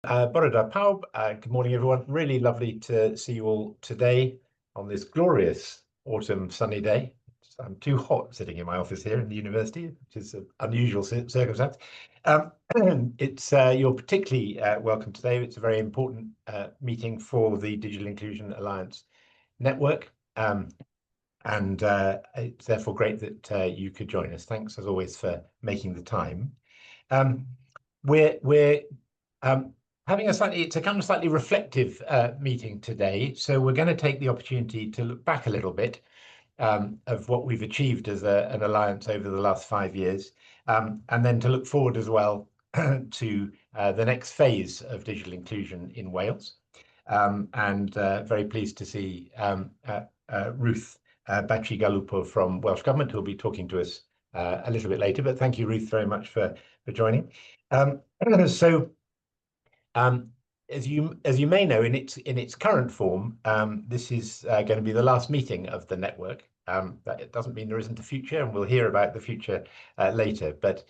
Bore da pawb. Good morning, everyone. Really lovely to see you all today on this glorious autumn sunny day. I'm too hot sitting in my office here in the university, which is an unusual circumstance. You're particularly welcome today. It's a very important meeting for the Digital Inclusion Alliance Network. And it's therefore great that you could join us. Thanks, as always, for making the time. We're having it's a kind of slightly reflective meeting today. So we're going to take the opportunity to look back a little bit of what we've achieved as an alliance over the last 5 years, and then to look forward as well to the next phase of digital inclusion in Wales. Very pleased to see Ruth Baci-Galupo from Welsh Government, who'll be talking to us a little bit later. But thank you, Ruth, very much for joining. As you may know, in its current form, this is going to be the last meeting of the network. That it doesn't mean there isn't a future, and we'll hear about the future later. But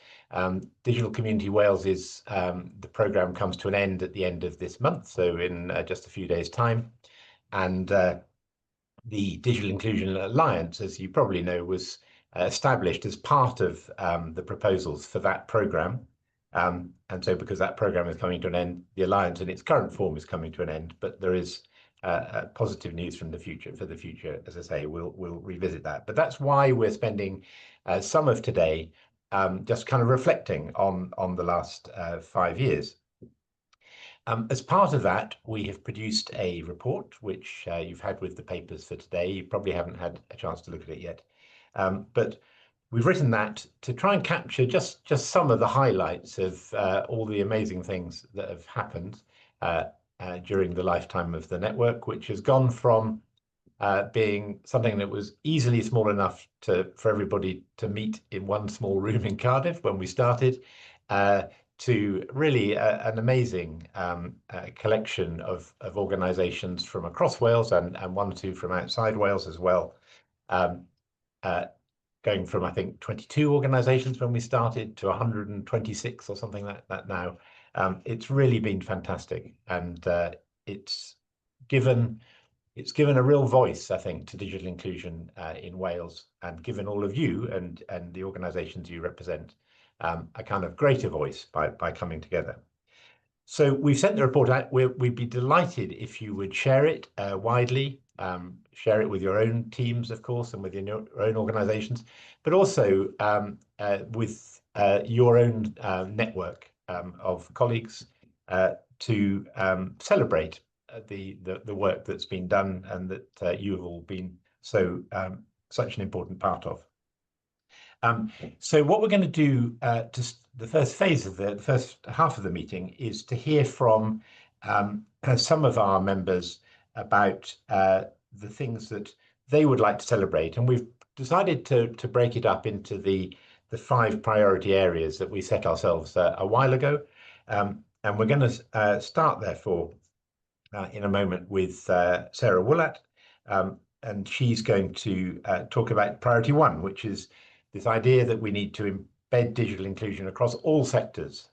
Digital Community Wales is the programme comes to an end at the end of this month, so in just a few days' time. And the Digital Inclusion Alliance, as you probably know, was established as part of the proposals for that programme. And so because that programme is coming to an end, the Alliance in its current form is coming to an end, but there is positive news from the future. For the future, as I say, we'll revisit that. But that's why we're spending some of today just kind of reflecting on the last 5 years. As part of that, we have produced a report, which you've had with the papers for today. You probably haven't had a chance to look at it yet. But we've written that to try and capture just some of the highlights of all the amazing things that have happened during the lifetime of the network, which has gone from being something that was easily small enough for everybody to meet in one small room in Cardiff when we started, to really an amazing collection of organisations from across Wales and one or two from outside Wales as well. Going from, I think, 22 organisations when we started to 126 or something like that now. It's really been fantastic, and it's given a real voice, I think, to digital inclusion in Wales, and given all of you and the organisations you represent a kind of greater voice by coming together. So we've sent the report out. We'd be delighted if you would share it widely, share it with your own teams, of course, and with your own organisations, but also with your own network of colleagues to celebrate the work that's been done and that you have all been such an important part of. So what we're going to do, the first phase of the first half of the meeting, is to hear from some of our members about the things that they would like to celebrate. And we've decided to break it up into the 5 priority areas that we set ourselves a while ago. And we're going to start, therefore, in a moment with Sarah Woolat. And she's going to talk about priority 1, which is this idea that we need to embed digital inclusion across all sectors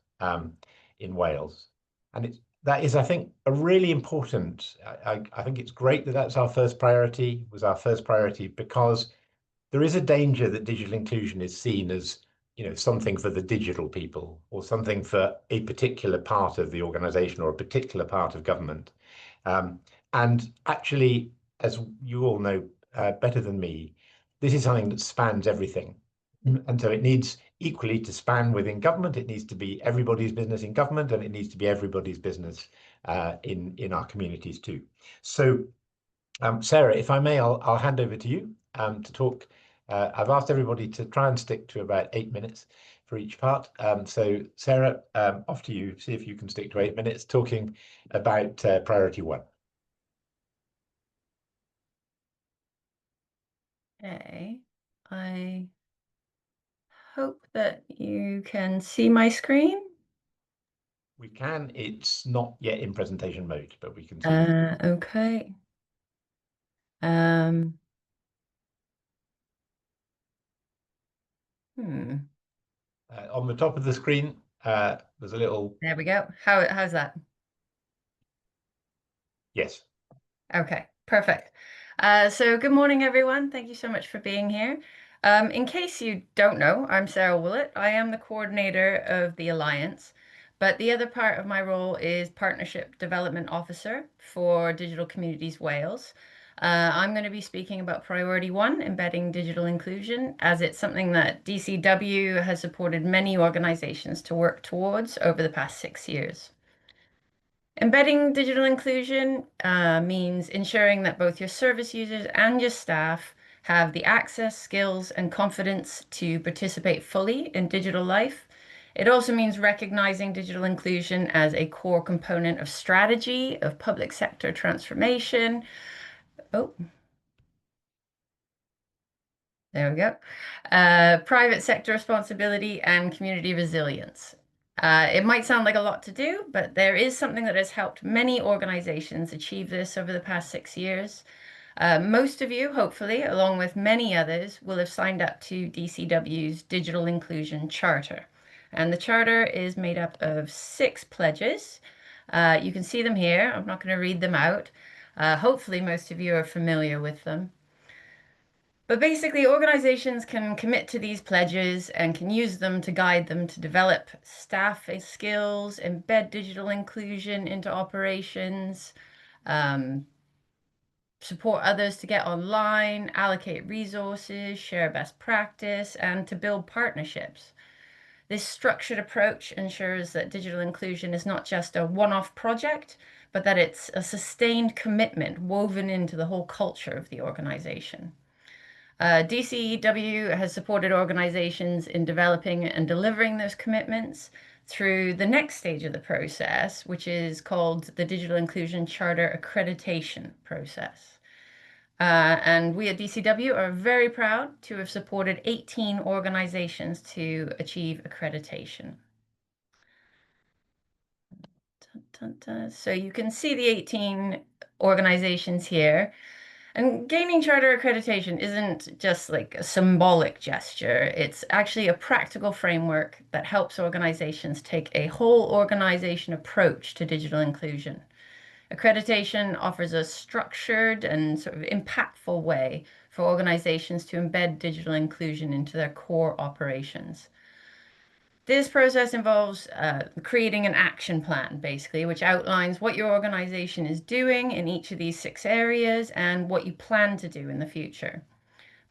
in Wales. And that is, I think, a really important, I think it's great that that's our first priority, because there is a danger that digital inclusion is seen as, something for the digital people, or something for a particular part of the organisation or a particular part of government. And actually, as you all know better than me, this is something that spans everything. And so it needs equally to span within government. It needs to be everybody's business in government, and it needs to be everybody's business in our communities too. So, Sarah, if I may, I'll hand over to you to talk. I've asked everybody to try and stick to about 8 minutes for each part. So, Sarah, off to you. See if you can stick to 8 minutes talking about priority 1. Okay, I hope that you can see my screen. We can. It's not yet in presentation mode, but we can see. Okay. On the top of the screen, there's a little. There we go. How's that? Yes. Okay, perfect. So good morning, everyone. Thank you so much for being here. In case you don't know, I'm Sarah Willett. I am the coordinator of the Alliance, but the other part of my role is Partnership Development Officer for Digital Communities Wales. I'm going to be speaking about Priority 1, embedding digital inclusion, as it's something that DCW has supported many organizations to work towards over the past 6 years. Embedding digital inclusion means ensuring that both your service users and your staff have the access, skills, and confidence to participate fully in digital life. It also means recognizing digital inclusion as a core component of strategy, of public sector transformation. Oh, there we go. Private sector responsibility and community resilience. It might sound like a lot to do, but there is something that has helped many organizations achieve this over the past 6 years. Most of you, hopefully, along with many others, will have signed up to DCW's Digital Inclusion Charter. And the charter is made up of 6 pledges. You can see them here. I'm not going to read them out. Hopefully, most of you are familiar with them. But basically, organizations can commit to these pledges and can use them to guide them to develop staff skills, embed digital inclusion into operations, support others to get online, allocate resources, share best practice, and to build partnerships. This structured approach ensures that digital inclusion is not just a one-off project, but that it's a sustained commitment woven into the whole culture of the organization. DCEW has supported organizations in developing and delivering those commitments through the next stage of the process, which is called the Digital Inclusion Charter Accreditation process. And we at DCW are very proud to have supported 18 organizations to achieve accreditation. So you can see the 18 organizations here. And gaining charter accreditation isn't just like a symbolic gesture. It's actually a practical framework that helps organizations take a whole organization approach to digital inclusion. Accreditation offers a structured and sort of impactful way for organizations to embed digital inclusion into their core operations. This process involves creating an action plan, basically, which outlines what your organization is doing in each of these 6 areas and what you plan to do in the future.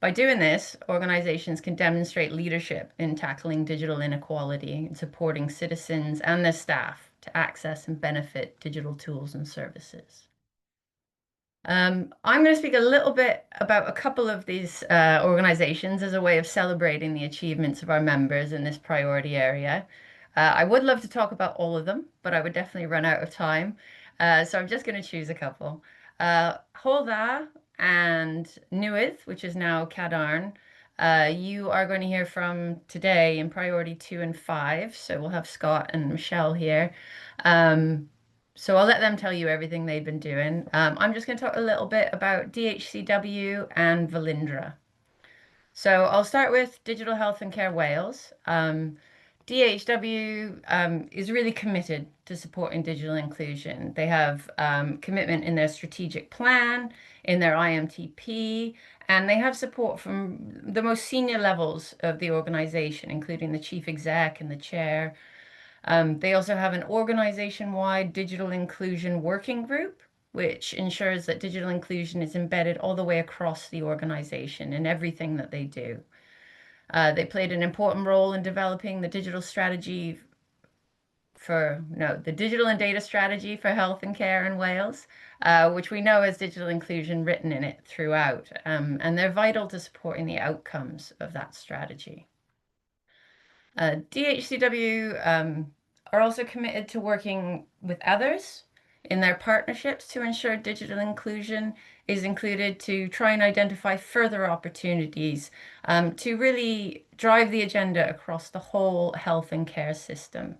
By doing this, organizations can demonstrate leadership in tackling digital inequality and supporting citizens and their staff to access and benefit digital tools and services. I'm going to speak a little bit about a couple of these organizations as a way of celebrating the achievements of our members in this priority area. I would love to talk about all of them, but I would definitely run out of time. So I'm just going to choose a couple. Hywel Dda and Newydd, which is now Cadarn, you are going to hear from today in priority 2 and 5. So we'll have Scott and Michelle here. So I'll let them tell you everything they've been doing. I'm just going to talk a little bit about DHCW and Velindre. So I'll start with Digital Health and Care Wales. DHW is really committed to supporting digital inclusion. They have commitment in their strategic plan, in their IMTP, and they have support from the most senior levels of the organization, including the chief exec and the chair. They also have an organization-wide digital inclusion working group, which ensures that digital inclusion is embedded all the way across the organization in everything that they do. They played an important role in developing the digital strategy the digital and data strategy for health and care in Wales, which we know has digital inclusion written in it throughout. And they're vital to supporting the outcomes of that strategy. DHCW are also committed to working with others in their partnerships to ensure digital inclusion is included, to try and identify further opportunities to really drive the agenda across the whole health and care system,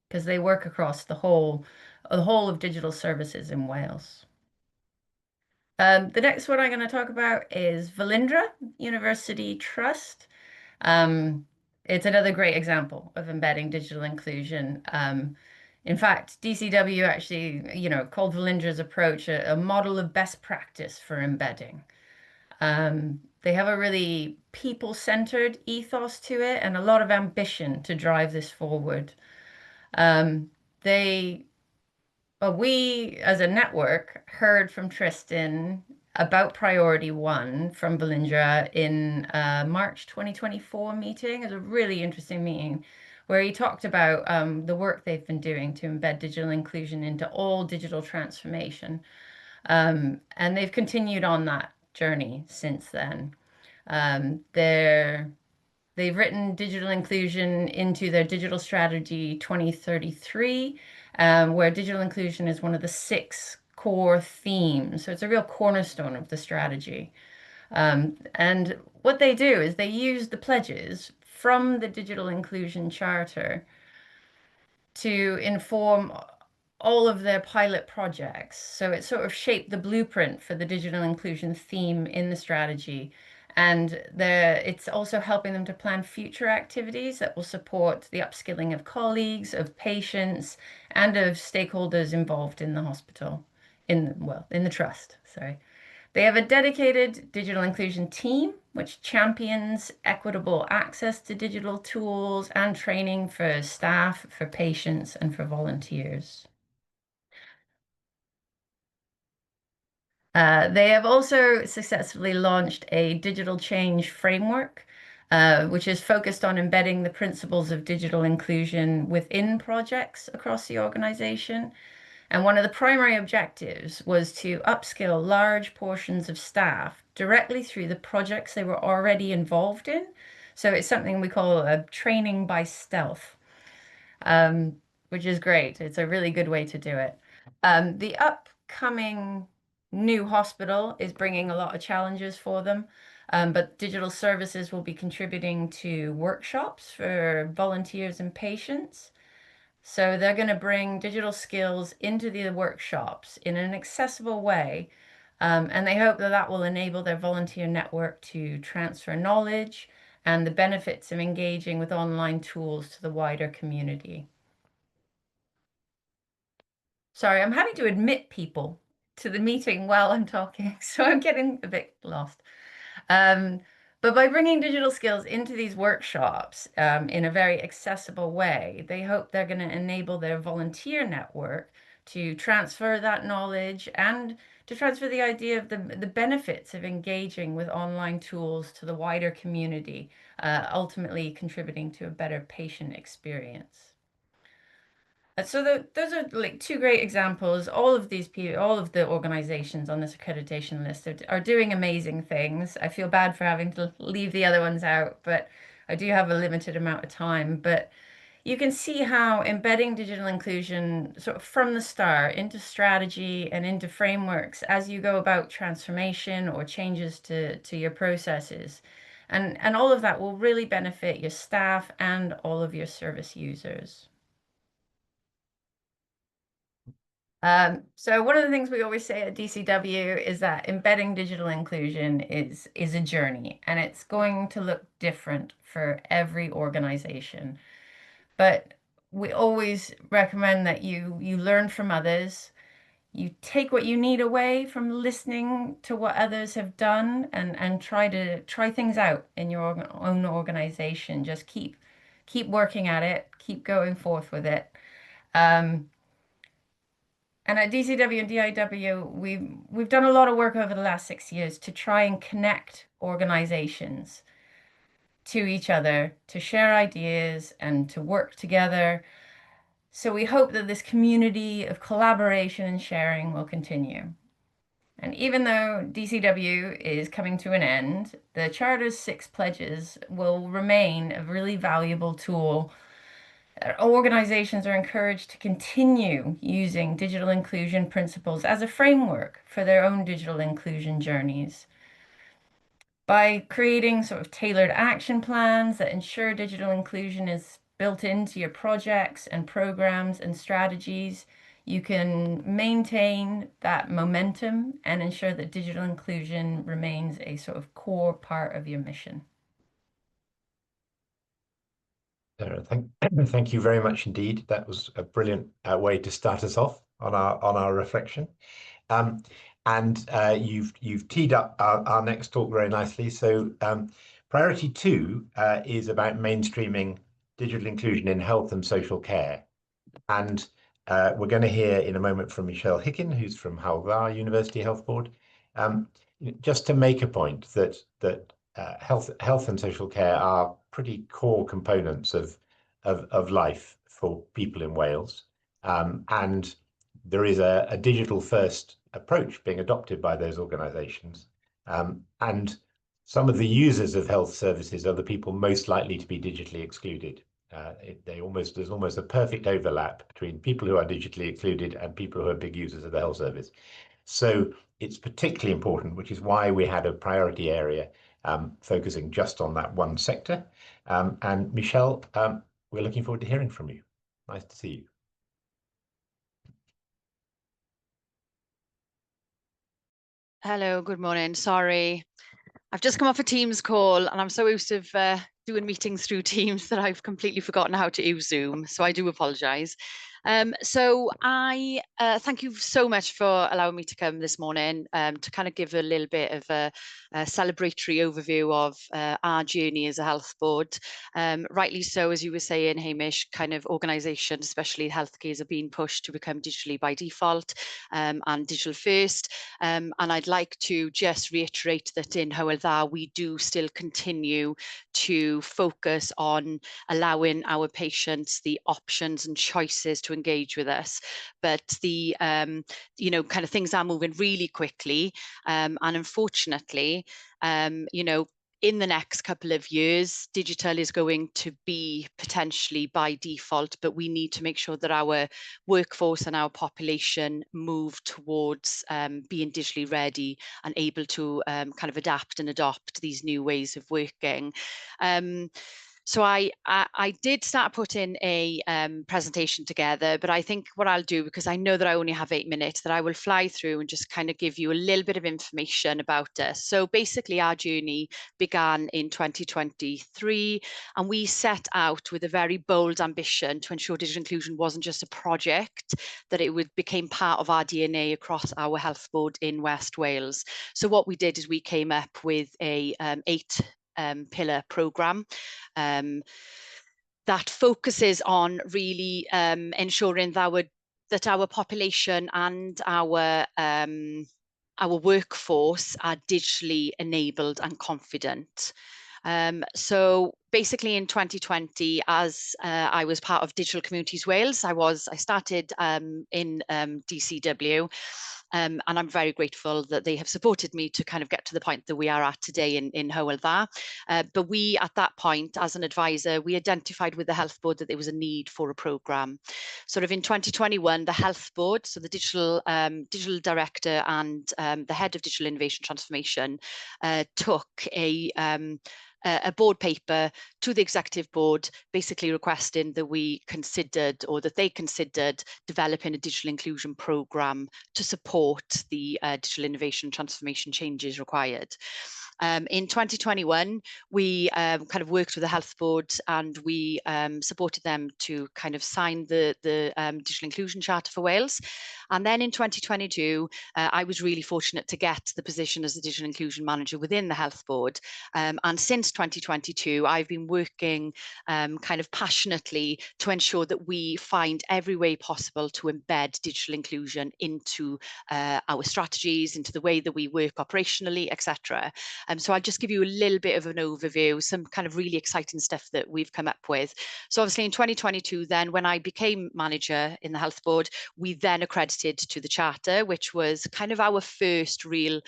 because they work across the whole of digital services in Wales. The next one I'm going to talk about is Velindre University Trust. It's another great example of embedding digital inclusion. In fact, DCW actually, called Valindra's approach a model of best practice for embedding. They have a really people-centered ethos to it and a lot of ambition to drive this forward. Um, they we, as a network, heard from Tristan about Priority One from Balindra in March 2024 meeting. It was a really interesting meeting where he talked about the work they've been doing to embed digital inclusion into all digital transformation. And they've continued on that journey since then. Um, they're They've written digital inclusion into their digital strategy 2033, where digital inclusion is one of the 6 core themes. So it's a real cornerstone of the strategy. And what they do is they use the pledges from the Digital Inclusion Charter to inform all of their pilot projects. So it sort of shaped the blueprint for the digital inclusion theme in the strategy. And it's also helping them to plan future activities that will support the upskilling of colleagues, of patients, and of stakeholders involved in the hospital, in the trust, sorry. They have a dedicated digital inclusion team which champions equitable access to digital tools and training for staff, for patients, and for volunteers. They have also successfully launched a digital change framework, which is focused on embedding the principles of digital inclusion within projects across the organization. And one of the primary objectives was to upskill large portions of staff directly through the projects they were already involved in. So it's something we call a training by stealth, um, which is great. It's a really good way to do it. The upcoming new hospital is bringing a lot of challenges for them, but digital services will be contributing to workshops for volunteers and patients. So they're going to bring digital skills into the workshops in an accessible way. And they hope that that will enable their volunteer network to transfer knowledge and the benefits of engaging with online tools to the wider community. Sorry, I'm having to admit people to the meeting while I'm talking, so I'm getting a bit lost. Um, but by bringing digital skills into these workshops in a very accessible way, they hope they're going to enable their volunteer network to transfer that knowledge and to transfer the idea of the benefits of engaging with online tools to the wider community, ultimately contributing to a better patient experience. So those are like 2 great examples. All of these people, all of the organizations on this accreditation list are doing amazing things. I feel bad for having to leave the other ones out, but I do have a limited amount of time. But you can see how embedding digital inclusion sort of from the start into strategy and into frameworks as you go about transformation or changes to your processes. And all of that will really benefit your staff and all of your service users. So one of the things we always say at DCW is that embedding digital inclusion is a journey, and it's going to look different for every organization. But we always recommend that you learn from others, you take what you need away from listening to what others have done, and try things out in your own organization. Just keep working at it, keep going forth with it. Um, And at DCW and DIW, we've done a lot of work over the last 6 years to try and connect organizations to each other, to share ideas and to work together. So we hope that this community of collaboration and sharing will continue. And even though DCW is coming to an end, the Charter's 6 pledges will remain a really valuable tool. Organizations are encouraged to continue using digital inclusion principles as a framework for their own digital inclusion journeys. By creating sort of tailored action plans that ensure digital inclusion is built into your projects and programs and strategies, you can maintain that momentum and ensure that digital inclusion remains a sort of core part of your mission. Sarah, thank you very much indeed. That was a brilliant way to start us off on our reflection. And you've teed up our next talk very nicely. So priority 2 is about mainstreaming digital inclusion in health and social care. And we're going to hear in a moment from Michelle Hicken, who's from Hywel Dda University Health Board, just to make a point that health and social care are pretty core components of life for people in Wales, and there is a digital first approach being adopted by those organisations, and some of the users of health services are the people most likely to be digitally excluded. There's almost a perfect overlap between people who are digitally excluded and people who are big users of the health service. So it's particularly important, which is why we had a priority area focusing just on that one sector. And Michelle, we're looking forward to hearing from you. Nice to see you. Hello, good morning. Sorry, I've just come off a Teams call and I'm so used to doing meetings through Teams that I've completely forgotten how to use Zoom. So I do apologise. So I thank you so much for allowing me to come this morning to kind of give a little bit of a celebratory overview of our journey as a health board. Rightly so, as you were saying, Hamish, kind of organisations, especially healthcare, are being pushed to become digitally by default and digital first. And I'd like to just reiterate that in Hywel Dda, we do still continue to focus on allowing our patients the options and choices to engage with us, but the kind of things are moving really quickly, and unfortunately, in the next couple of years, digital is going to be potentially by default, but we need to make sure that our workforce and our population move towards being digitally ready and able to kind of adapt and adopt these new ways of working. So I did start putting a presentation together, but I think what I'll do, because I know that I only have 8 minutes, that I will fly through and just kind of give you a little bit of information about us. So basically our journey began in 2023, and we set out with a very bold ambition to ensure digital inclusion wasn't just a project, that it became part of our DNA across our health board in West Wales. So what we did is we came up with a 8-pillar programme that focuses on really ensuring that our population and our workforce are digitally enabled and confident. So basically in 2020, as I was part of Digital Communities Wales, I started in DCW. And I'm very grateful that they have supported me to kind of get to the point that we are at today in Hywel Dda. But we, at that point, as an advisor, we identified with the health board that there was a need for a programme. Sort of in 2021, the health board, so the digital director and the head of digital innovation transformation, took a board paper to the executive board, basically requesting that we considered, or that they considered, developing a digital inclusion programme to support the digital innovation transformation changes required. In 2021, we kind of worked with the health board, and we supported them to kind of sign the digital inclusion charter for Wales. And then in 2022, I was really fortunate to get the position as the digital inclusion manager within the health board. And since 2022, I've been working kind of passionately to ensure that we find every way possible to embed digital inclusion into our strategies, into the way that we work operationally, etc. So I'll just give you a little bit of an overview, some kind of really exciting stuff that we've come up with. So obviously in 2022, then when I became manager in the health board, we then accredited to the charter, which was kind of our first real,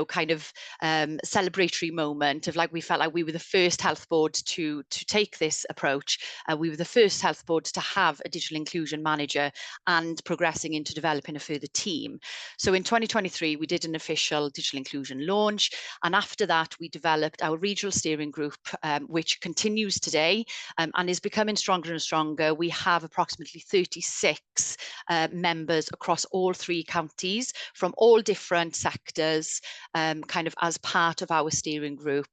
kind of celebratory moment of, like, we felt like we were the first health board to take this approach. We were the first health board to have a digital inclusion manager, and progressing into developing a further team. So in 2023, we did an official digital inclusion launch, and after after that, we developed our regional steering group, which continues today and is becoming stronger and stronger. We have approximately 36 members across all 3 counties from all different sectors, kind of as part of our steering group.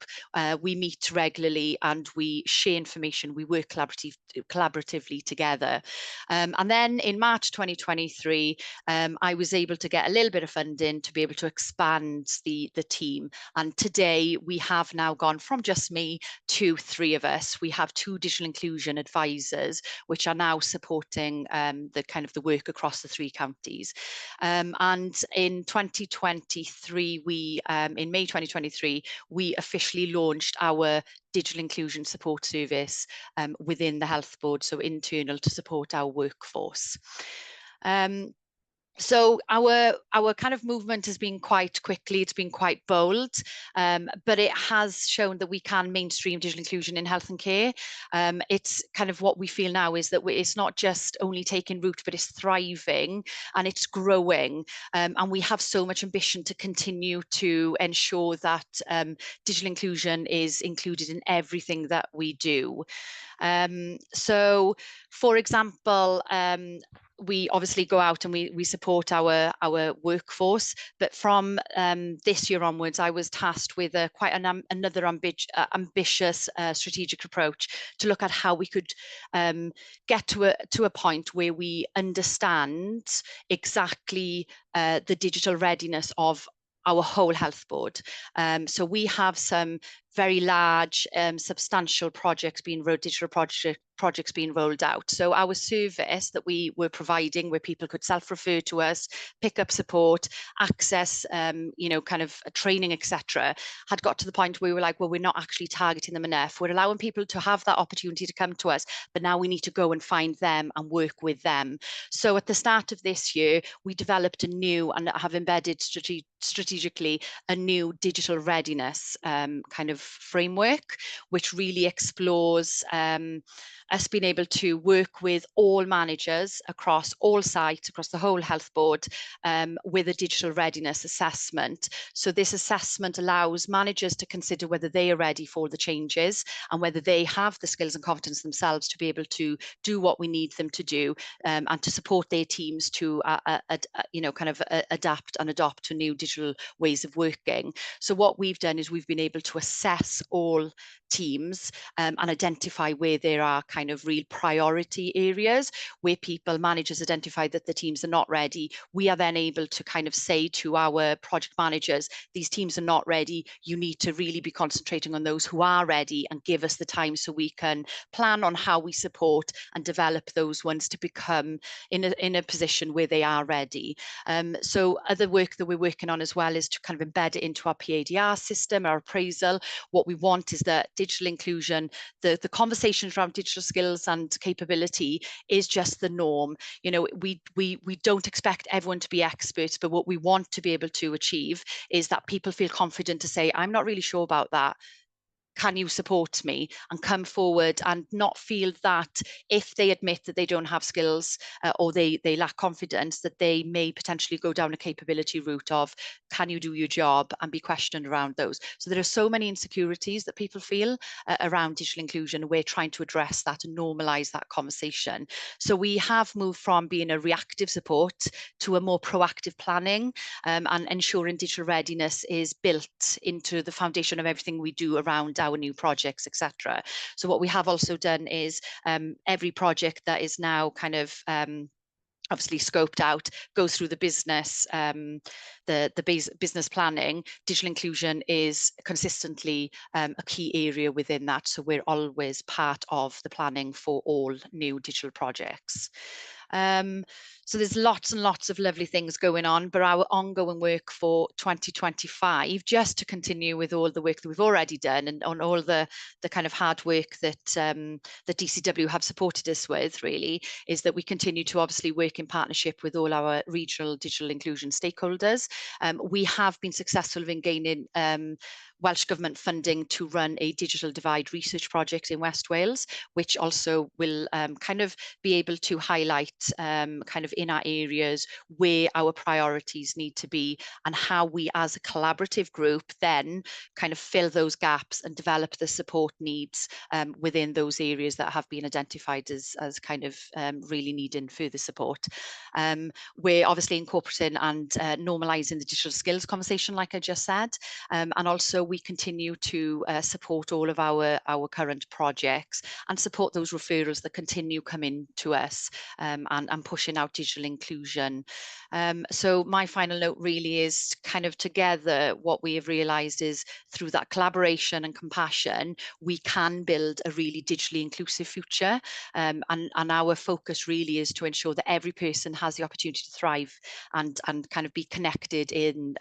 We meet regularly and we share information. We work collaboratively together. And then in March 2023, I was able to get a little bit of funding to be able to expand the team. And today we have now gone from just me to 3 of us. We have 2 digital inclusion advisors, which are now supporting the work across the 3 counties. And in 2023, in May 2023, we officially launched our digital inclusion support service within the health board, so internal to support our workforce. So our kind of movement has been quite quickly, it's been quite bold, but it has shown that we can mainstream digital inclusion in health and care. It's kind of what we feel now is that it's not just only taking root, but it's thriving and it's growing. And we have so much ambition to continue to ensure that digital inclusion is included in everything that we do. So, for example, we obviously go out and we support our workforce, but from this year onwards, I was tasked with another ambitious strategic approach to look at how we could get to a point where we understand exactly the digital readiness of our whole health board. So we have some very large, substantial projects digital projects being rolled out. So our service that we were providing, where people could self-refer to us, pick up support, access, kind of training, etc., had got to the point where we were like, well, we're not actually targeting them enough. We're allowing people to have that opportunity to come to us, but now we need to go and find them and work with them. So at the start of this year, we developed a new and have embedded strategically a new digital readiness kind of framework, which really explores us being able to work with all managers across all sites, across the whole health board, with a digital readiness assessment. So this assessment allows managers to consider whether they are ready for the changes and whether they have the skills and competence themselves to be able to do what we need them to do, and to support their teams to adapt and adopt to new digital ways of working. So what we've done is we've been able to assess all teams and identify where there are kind of real priority areas where managers identify that the teams are not ready. We are then able to kind of say to our project managers, these teams are not ready. You need to really be concentrating on those who are ready and give us the time so we can plan on how we support and develop those ones to become in a position where they are ready. So other work that we're working on as well is to kind of embed it into our PADR system, our appraisal. What we want is that digital inclusion, the conversations around digital skills and capability is just the norm. You know, we don't expect everyone to be experts, but what we want to be able to achieve is that people feel confident to say, I'm not really sure about that. Can you support me? And come forward and not feel that if they admit that they don't have skills or they lack confidence, that they may potentially go down a capability route of, can you do your job, and be questioned around those. So there are so many insecurities that people feel around digital inclusion, and we're trying to address that and normalize that conversation. So we have moved from being a reactive support to a more proactive planning, and ensuring digital readiness is built into the foundation of everything we do around our new projects, etc. So what we have also done is every project that is now kind of obviously scoped out goes through the business, business planning. Digital inclusion is consistently a key area within that. So we're always part of the planning for all new digital projects. So there's lots and lots of lovely things going on, but our ongoing work for 2025, just to continue with all the work that we've already done and on all the kind of hard work that the DCW have supported us with, really, is that we continue to obviously work in partnership with all our regional digital inclusion stakeholders. We have been successful in gaining Welsh Government funding to run a digital divide research project in West Wales, which also will kind of be able to highlight kind of in our areas where our priorities need to be, and how we as a collaborative group then kind of fill those gaps and develop the support needs within those areas that have been identified as kind of really needing further support. We're obviously incorporating and normalising the digital skills conversation, like I just said, and also we continue to support all of our current projects and support those referrals that continue coming to us, and pushing out digital inclusion. So my final note really is kind of together what we have realised is through that collaboration and compassion, we can build a really digitally inclusive future. And our focus really is to ensure that every person has the opportunity to thrive and kind of be connected in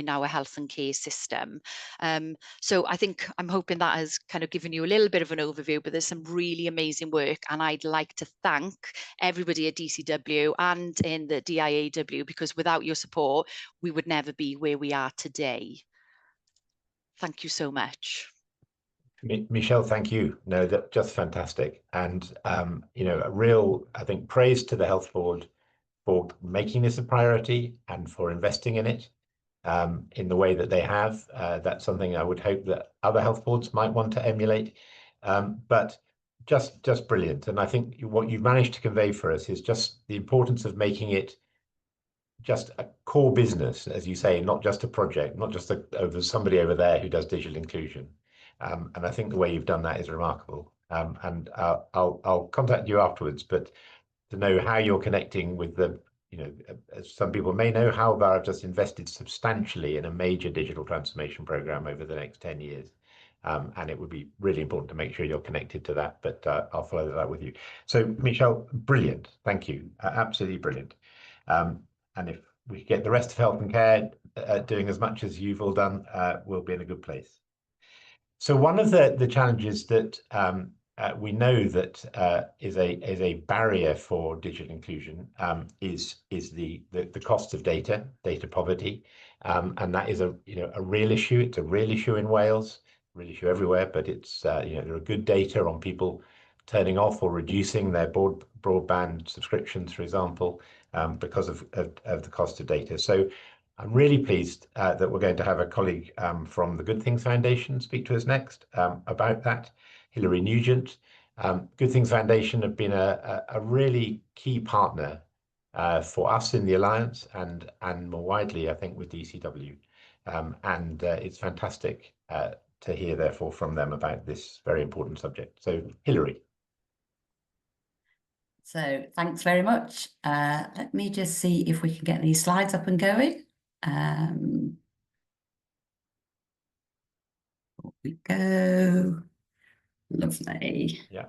our health and care system. So I think I'm hoping that has kind of given you a little bit of an overview, but there's some really amazing work, and I'd like to thank everybody at DCW and in the DIAW, because without your support, we would never be where we are today. Thank you so much. Michelle, thank you. No, that's just fantastic. And, you know, a real, I think, praise to the Health Board for making this a priority and for investing in it in the way that they have. That's something I would hope that other health boards might want to emulate. But just brilliant. And I think what you've managed to convey for us is just the importance of making it just a core business, as you say, not just a project, not just there's somebody over there who does digital inclusion. And I think the way you've done that is remarkable. And I'll contact you afterwards, but to know how you're connecting with the, you know, as some people may know, Hywel Dda have just invested substantially in a major digital transformation program over the next 10 years. And it would be really important to make sure you're connected to that, but I'll follow that up with you. So Michelle, brilliant. Thank you. Absolutely brilliant. And if we get the rest of health and care doing as much as you've all done, we'll be in a good place. So one of the challenges that we know that is a barrier for digital inclusion is the cost of data poverty, and that is a real issue. It's a real issue in Wales, real issue everywhere. But it's there are good data on people turning off or reducing their broadband subscriptions, for example, because of the cost of data. So I'm really pleased that we're going to have a colleague from the Good Things Foundation speak to us next about that, Hilary Nugent. Good Things Foundation have been a really key partner for us in the Alliance and more widely, I think, with DCW. And it's fantastic to hear, therefore, from them about this very important subject. So, Hilary. So thanks very much. Let me just see if we can get these slides up and going. Here we go. Lovely. Yeah.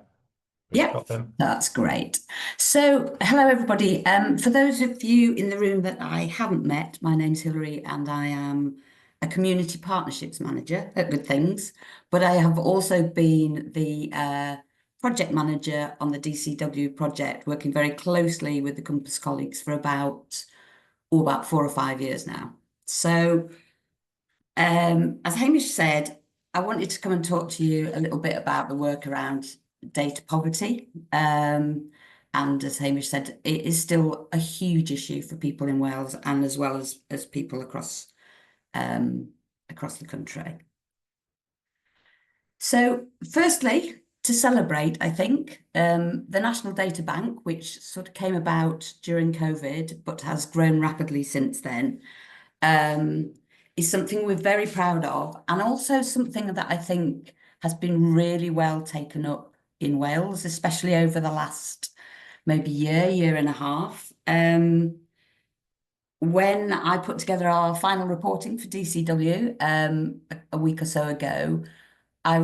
Yeah, that's great. So hello, everybody. For those of you in the room that I haven't met, my name's Hilary and I am a Community Partnerships Manager at Good Things, but I have also been the project manager on the DCW project, working very closely with the Cwmpas colleagues for about 4 or 5 years now. So as Hamish said, I wanted to come and talk to you a little bit about the work around data poverty. And as Hamish said, it is still a huge issue for people in Wales and as well as people across the country. So firstly, to celebrate, I think, the National Data Bank, which sort of came about during COVID, but has grown rapidly since then, is something we're very proud of, and also something that I think has been really well taken up in Wales, especially over the last maybe year and a half. When I put together our final reporting for DCW a week or so ago, I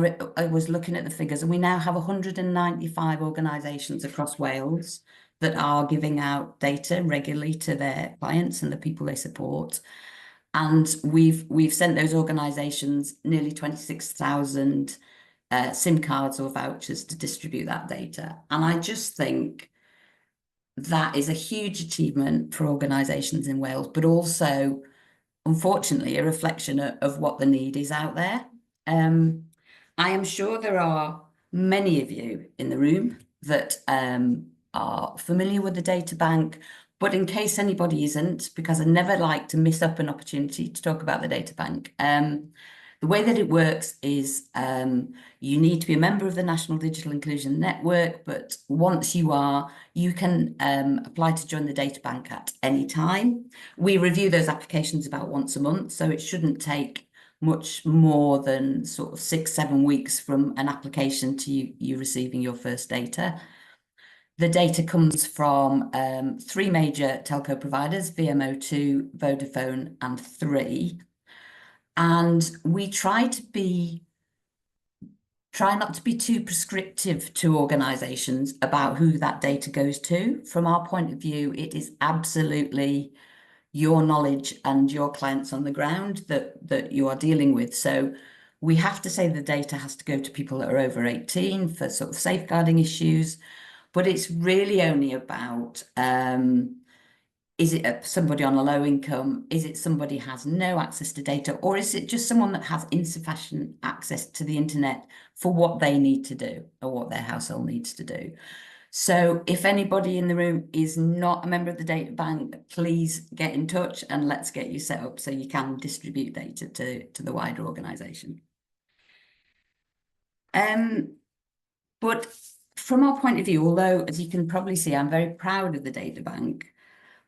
was looking at the figures, and we now have 195 organisations across Wales that are giving out data regularly to their clients and the people they support. And we've sent those organisations nearly 26,000 SIM cards or vouchers to distribute that data. And I just think that is a huge achievement for organisations in Wales, but also unfortunately a reflection of what the need is out there. I am sure there are many of you in the room that are familiar with the data bank, but in case anybody isn't, because I never like to miss up an opportunity to talk about the data bank, the way that it works is you need to be a member of the National Digital Inclusion Network, but once you are, you can apply to join the data bank at any time. We review those applications about once a month, so it shouldn't take much more than sort of 6-7 weeks from an application to you receiving your first data. The data comes from 3 major telco providers, VMO2, Vodafone and 3. And we try not to be too prescriptive to organisations about who that data goes to. From our point of view, it is absolutely your knowledge and your clients on the ground that you are dealing with. So we have to say the data has to go to people that are over 18 for sort of safeguarding issues, but it's really only about is it somebody on a low income? Is it somebody who has no access to data? Or is it just someone that has insufficient access to the internet for what they need to do or what their household needs to do? So if anybody in the room is not a member of the data bank, please get in touch and let's get you set up so you can distribute data to the wider organisation. But from our point of view, although, as you can probably see, I'm very proud of the data bank,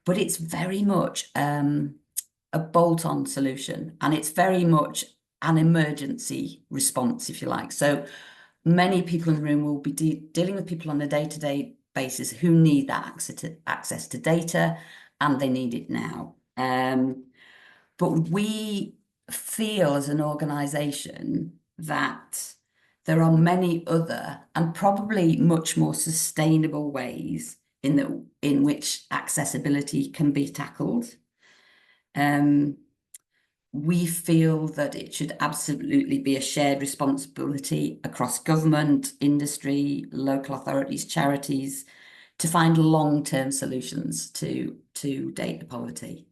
but it's very much a bolt-on solution, and it's very much an emergency response, if you like. So many people in the room will be dealing with people on a day-to-day basis who need that access to data, and they need it now. But we feel as an organisation that there are many other and probably much more sustainable ways in which accessibility can be tackled. We feel that it should absolutely be a shared responsibility across government, industry, local authorities, charities, to find long-term solutions to data poverty.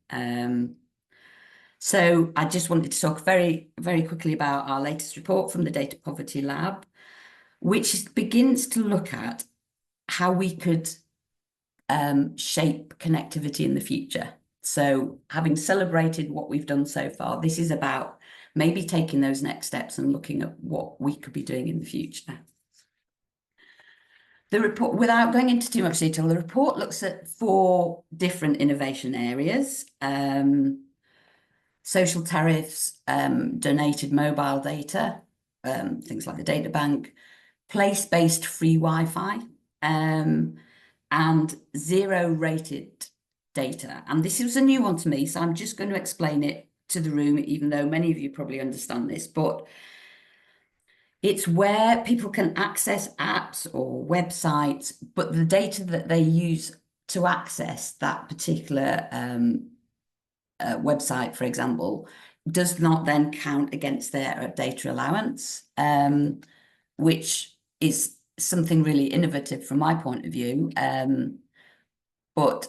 So I just wanted to talk very, very quickly about our latest report from the Data Poverty Lab, which begins to look at how we could shape connectivity in the future. So having celebrated what we've done so far, this is about maybe taking those next steps and looking at what we could be doing in the future. The report, without going into too much detail, the report looks at 4 different innovation areas. Social tariffs, donated mobile data, things like the data bank, place-based free Wi-Fi, and zero-rated data. And this was a new one to me, so I'm just going to explain it to the room, even though many of you probably understand this, but it's where people can access apps or websites, but the data that they use to access that particular website, for example, does not then count against their data allowance, which is something really innovative from my point of view. But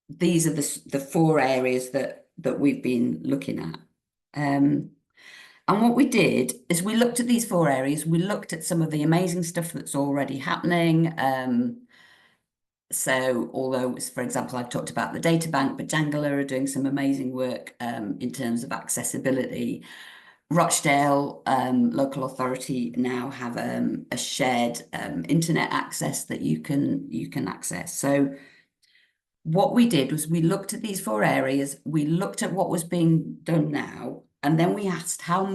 these are the 4 areas that we've been looking at. And what we did is we looked at these 4 areas. We looked at some of the amazing stuff that's already happening. So although, for example, I've talked about the data bank, but Jangala are doing some amazing work in terms of accessibility. Rochdale local authority now have a shared internet access that you can access. So what we did was we looked at these 4 areas, we looked at what was being done now, and then we asked how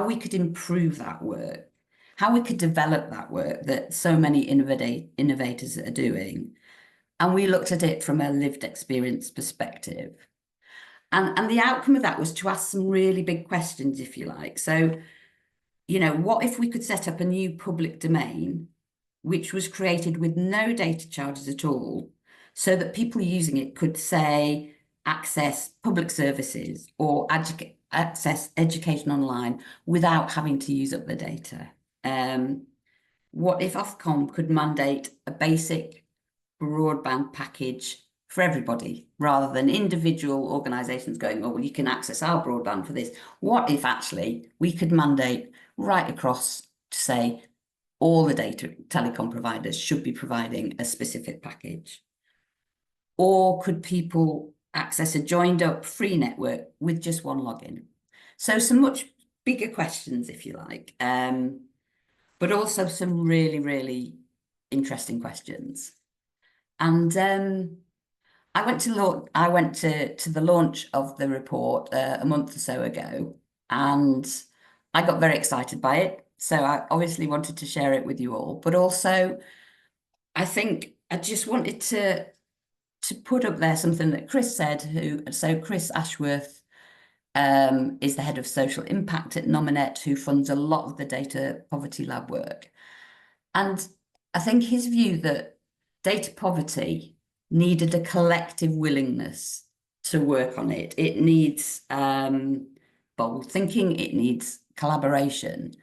we could improve that work, how we could develop that work that so many innovators are doing. And we looked at it from a lived experience perspective. And the outcome of that was to ask some really big questions, if you like. So, you know, what if we could set up a new public domain, which was created with no data charges at all, so that people using it could, say, access public services or access education online without having to use up the data? What if Ofcom could mandate a basic broadband package for everybody, rather than individual organisations going, oh, well, you can access our broadband for this. What if actually we could mandate right across to say all the data telecom providers should be providing a specific package? Or could people access a joined up free network with just one login? So some much bigger questions, if you like, but also some really, really interesting questions. And I went to the launch of the report a month or so ago, and I got very excited by it. So I obviously wanted to share it with you all, but also I think I just wanted to put up there something that Chris said. So Chris Ashworth is the head of social impact at Nominet, who funds a lot of the Data Poverty Lab work. And I think his view that data poverty needed a collective willingness to work on it. It needs bold thinking, it needs collaboration.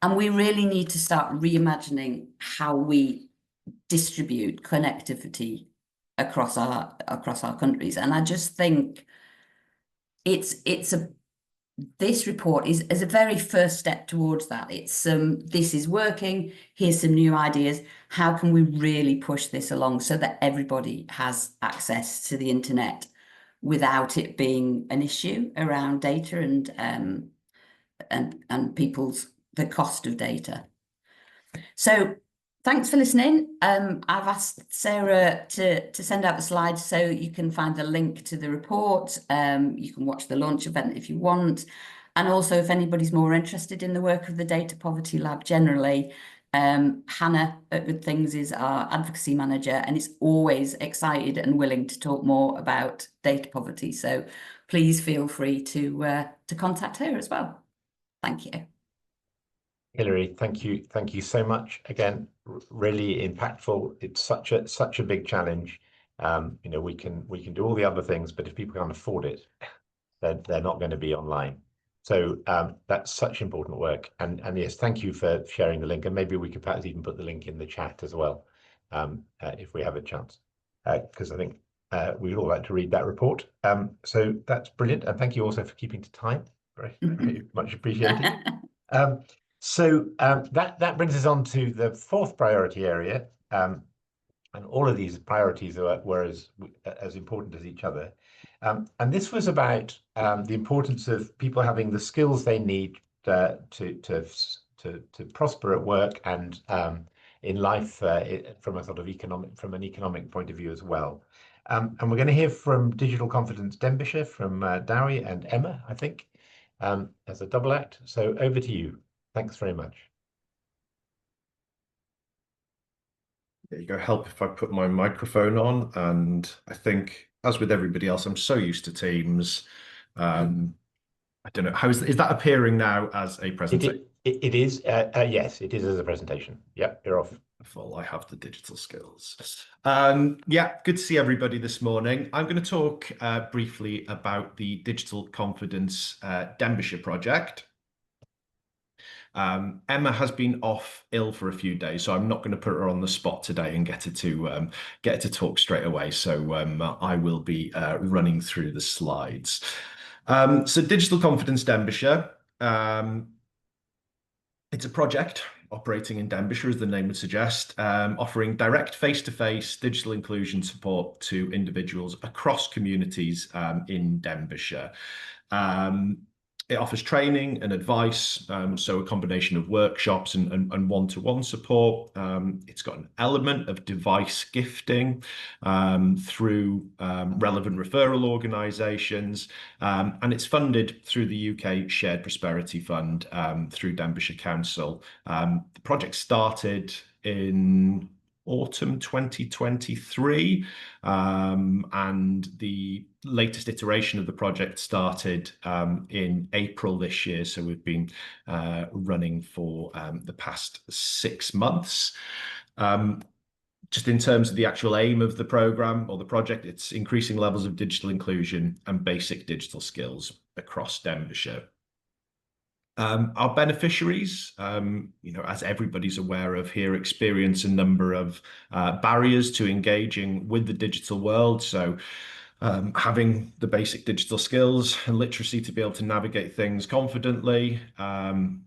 And we really need to start reimagining how we distribute connectivity across our countries. And I just think this report is a very first step towards that. It's this is working, here's some new ideas. How can we really push this along so that everybody has access to the internet without it being an issue around data and the cost of data? So thanks for listening. I've asked Sarah to send out the slides so you can find the link to the report. You can watch the launch event if you want. And also, if anybody's more interested in the work of the Data Poverty Lab generally, Hannah at Good Things is our advocacy manager and is always excited and willing to talk more about data poverty. So please feel free to contact her as well. Thank you. Hilary, thank you so much. Again, really impactful. It's such a big challenge. You know, we can do all the other things, but if people can't afford it, they're not going to be online. So that's such important work. And yes, thank you for sharing the link. And maybe we could perhaps even put the link in the chat as well, if we have a chance, because I think we'd all like to read that report. So that's brilliant. And thank you also for keeping to time. Very, very much appreciated. So that brings us on to the fourth priority area, and all of these priorities were as important as each other. And this was about the importance of people having the skills they need to prosper at work and in life from a sort of economic point of view as well. And we're going to hear from Digital Confidence Denbighshire, from Dowie and Emma, I think, as a double act. So over to you. Thanks very much. There you go. Help if I put my microphone on. And I think, as with everybody else, I'm so used to Teams. I don't know, how is that appearing now as a presentation? It is. Yes, it is as a presentation. Yep, you're off. I have the digital skills. Yeah, good to see everybody this morning. I'm going to talk briefly about the Digital Confidence Denbighshire project. Emma has been off ill for a few days, so I'm not going to put her on the spot today and get her to talk straight away. So I will be running through the slides. So Digital Confidence Denbighshire, it's a project operating in Denbighshire, as the name would suggest, offering direct face-to-face digital inclusion support to individuals across communities in Denbighshire. It offers training and advice, so a combination of workshops and one-to-one support. It's got an element of device gifting through relevant referral organisations, and it's funded through the UK Shared Prosperity Fund through Denbighshire Council. The project started in autumn 2023, and the latest iteration of the project started in April this year, so we've been running for the past 6 months. Just in terms of the actual aim of the programme or the project, it's increasing levels of digital inclusion and basic digital skills across Denbighshire. Our beneficiaries, as everybody's aware of here, experience a number of barriers to engaging with the digital world. So having the basic digital skills and literacy to be able to navigate things confidently,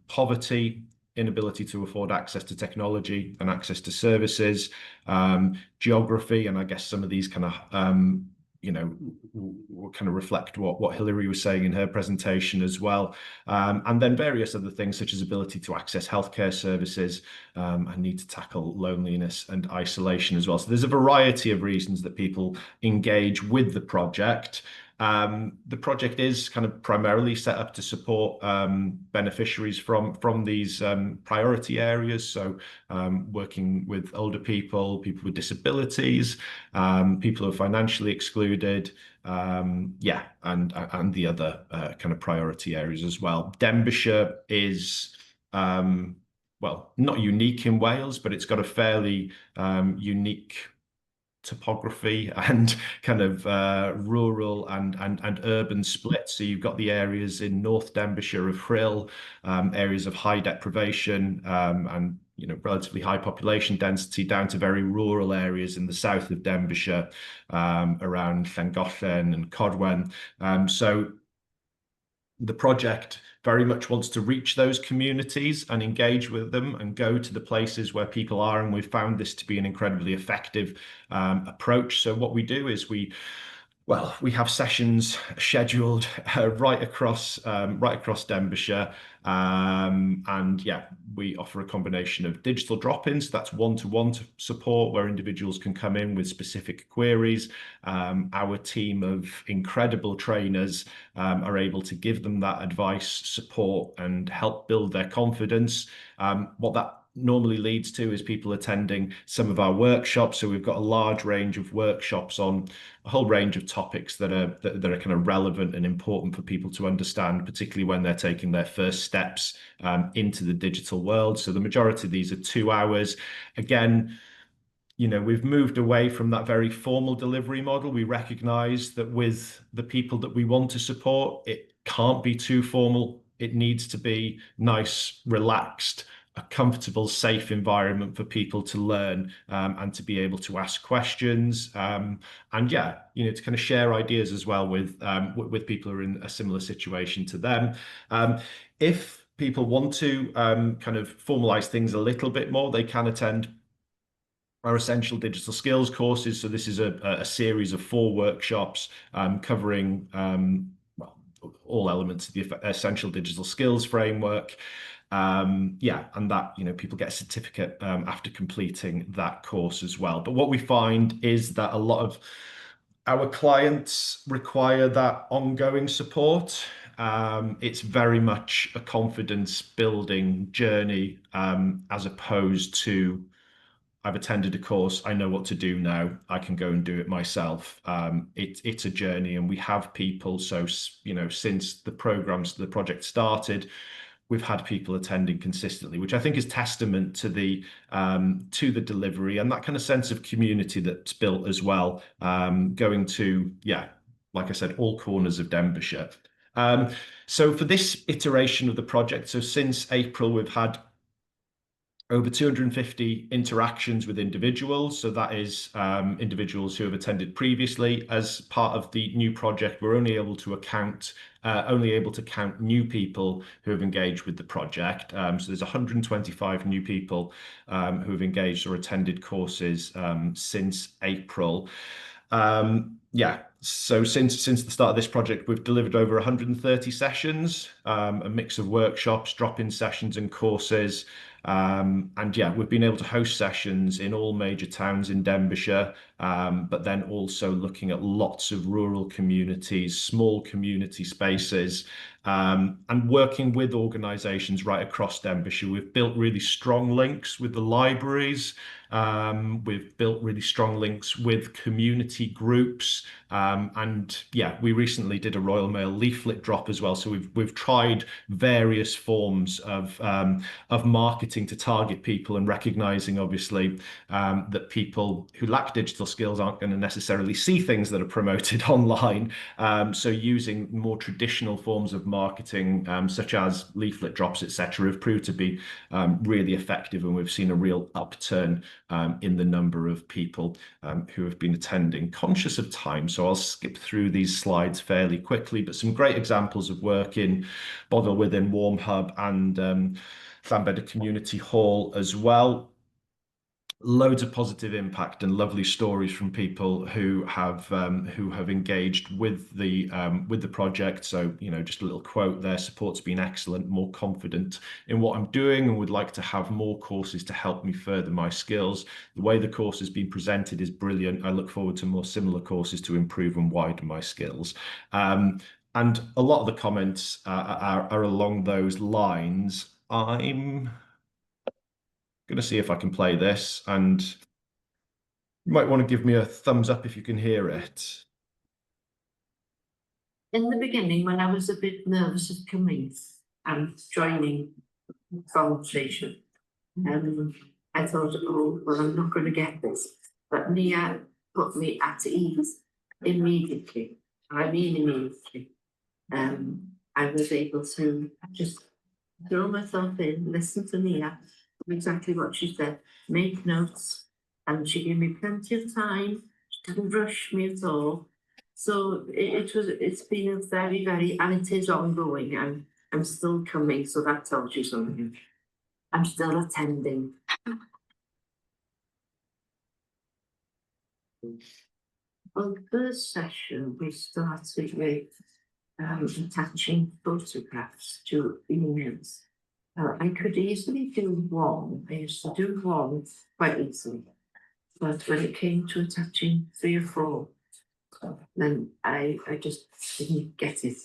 poverty, inability to afford access to technology and access to services, geography, and I guess some of these kind of will kind of reflect what Hilary was saying in her presentation as well. And then various other things such as ability to access healthcare services and need to tackle loneliness and isolation as well. So there's a variety of reasons that people engage with the project. The project is kind of primarily set up to support beneficiaries from these priority areas. So working with older people, people with disabilities, people who are financially excluded, and the other kind of priority areas as well. Denbighshire is well, not unique in Wales, but it's got a fairly unique topography and kind of rural and urban split. So you've got the areas in North Denbighshire of Rhyl, areas of high deprivation and relatively high population density, down to very rural areas in the south of Denbighshire, around Llangollen and Cadarn. So the project very much wants to reach those communities and engage with them and go to the places where people are. And we've found this to be an incredibly effective approach. So what we do is we have sessions scheduled right across Denbighshire, and we offer a combination of digital drop-ins. That's one-to-one support where individuals can come in with specific queries. Our team of incredible trainers are able to give them that advice, support, and help build their confidence. What that normally leads to is people attending some of our workshops. So we've got a large range of workshops on a whole range of topics that are kind of relevant and important for people to understand, particularly when they're taking their first steps into the digital world. So the majority of these are 2 hours. Again, we've moved away from that very formal delivery model. We recognize that with the people that we want to support, it can't be too formal. It needs to be nice, relaxed, a comfortable, safe environment for people to learn and to be able to ask questions, and to kind of share ideas as well with people who are in a similar situation to them. If people want to kind of formalize things a little bit more, they can attend our essential digital skills courses. So this is a series of 4 workshops covering all elements of the essential digital skills framework. And that people get a certificate after completing that course as well. But what we find is that a lot of our clients require that ongoing support. It's very much a confidence building journey, as opposed to, I've attended a course, I know what to do now, I can go and do it myself. It's a journey, and we have people, so since the project started, we've had people attending consistently, which I think is testament to the delivery and that kind of sense of community that's built as well, going to, like I said, all corners of Denbighshire. So for this iteration of the project, so since April, we've had over 250 interactions with individuals. So that is individuals who have attended previously. As part of the new project, we're only able to count new people who have engaged with the project. So there's 125 new people who have engaged or attended courses since April. So since the start of this project, we've delivered over 130 sessions, a mix of workshops, drop-in sessions and courses. We've been able to host sessions in all major towns in Denbighshire, but then also looking at lots of rural communities, small community spaces, and working with organisations right across Denbighshire. We've built really strong links with the libraries. We've built really strong links with community groups, we recently did a Royal Mail leaflet drop as well. So we've tried various forms of marketing marketing to target people and recognizing, obviously, that people who lack digital skills aren't going to necessarily see things that are promoted online. So using more traditional forms of marketing, such as leaflet drops, etc., have proved to be really effective, and we've seen a real upturn in the number of people who have been attending. Conscious of time, so I'll skip through these slides fairly quickly, but some great examples of work in Boddle within Warm Hub and Llanbedr Community Hall as well. Loads of positive impact and lovely stories from people who have engaged with the project. So, you know, just a little quote there: support's been excellent, more confident in what I'm doing, and would like to have more courses to help me further my skills. The way the course has been presented is brilliant. I look forward to more similar courses to improve and widen my skills. And a lot of the comments are along those lines. I'm going to see if I can play this, and you might want to give me a thumbs up if you can hear it. In the beginning, when I was a bit nervous of coming and joining the conversation, I thought, oh, well, I'm not going to get this. But Nia put me at ease immediately. I mean immediately. I was able to just throw myself in, listen to Nia, exactly what she said, make notes, and she gave me plenty of time. She didn't rush me at all. So it's been a very, and it is ongoing. I'm still coming, so that tells you something. I'm still attending. On the first session, we started with attaching photographs to emails. I could easily do one. I used to do one quite easily. But when it came to attaching 3 or 4, then I just didn't get it.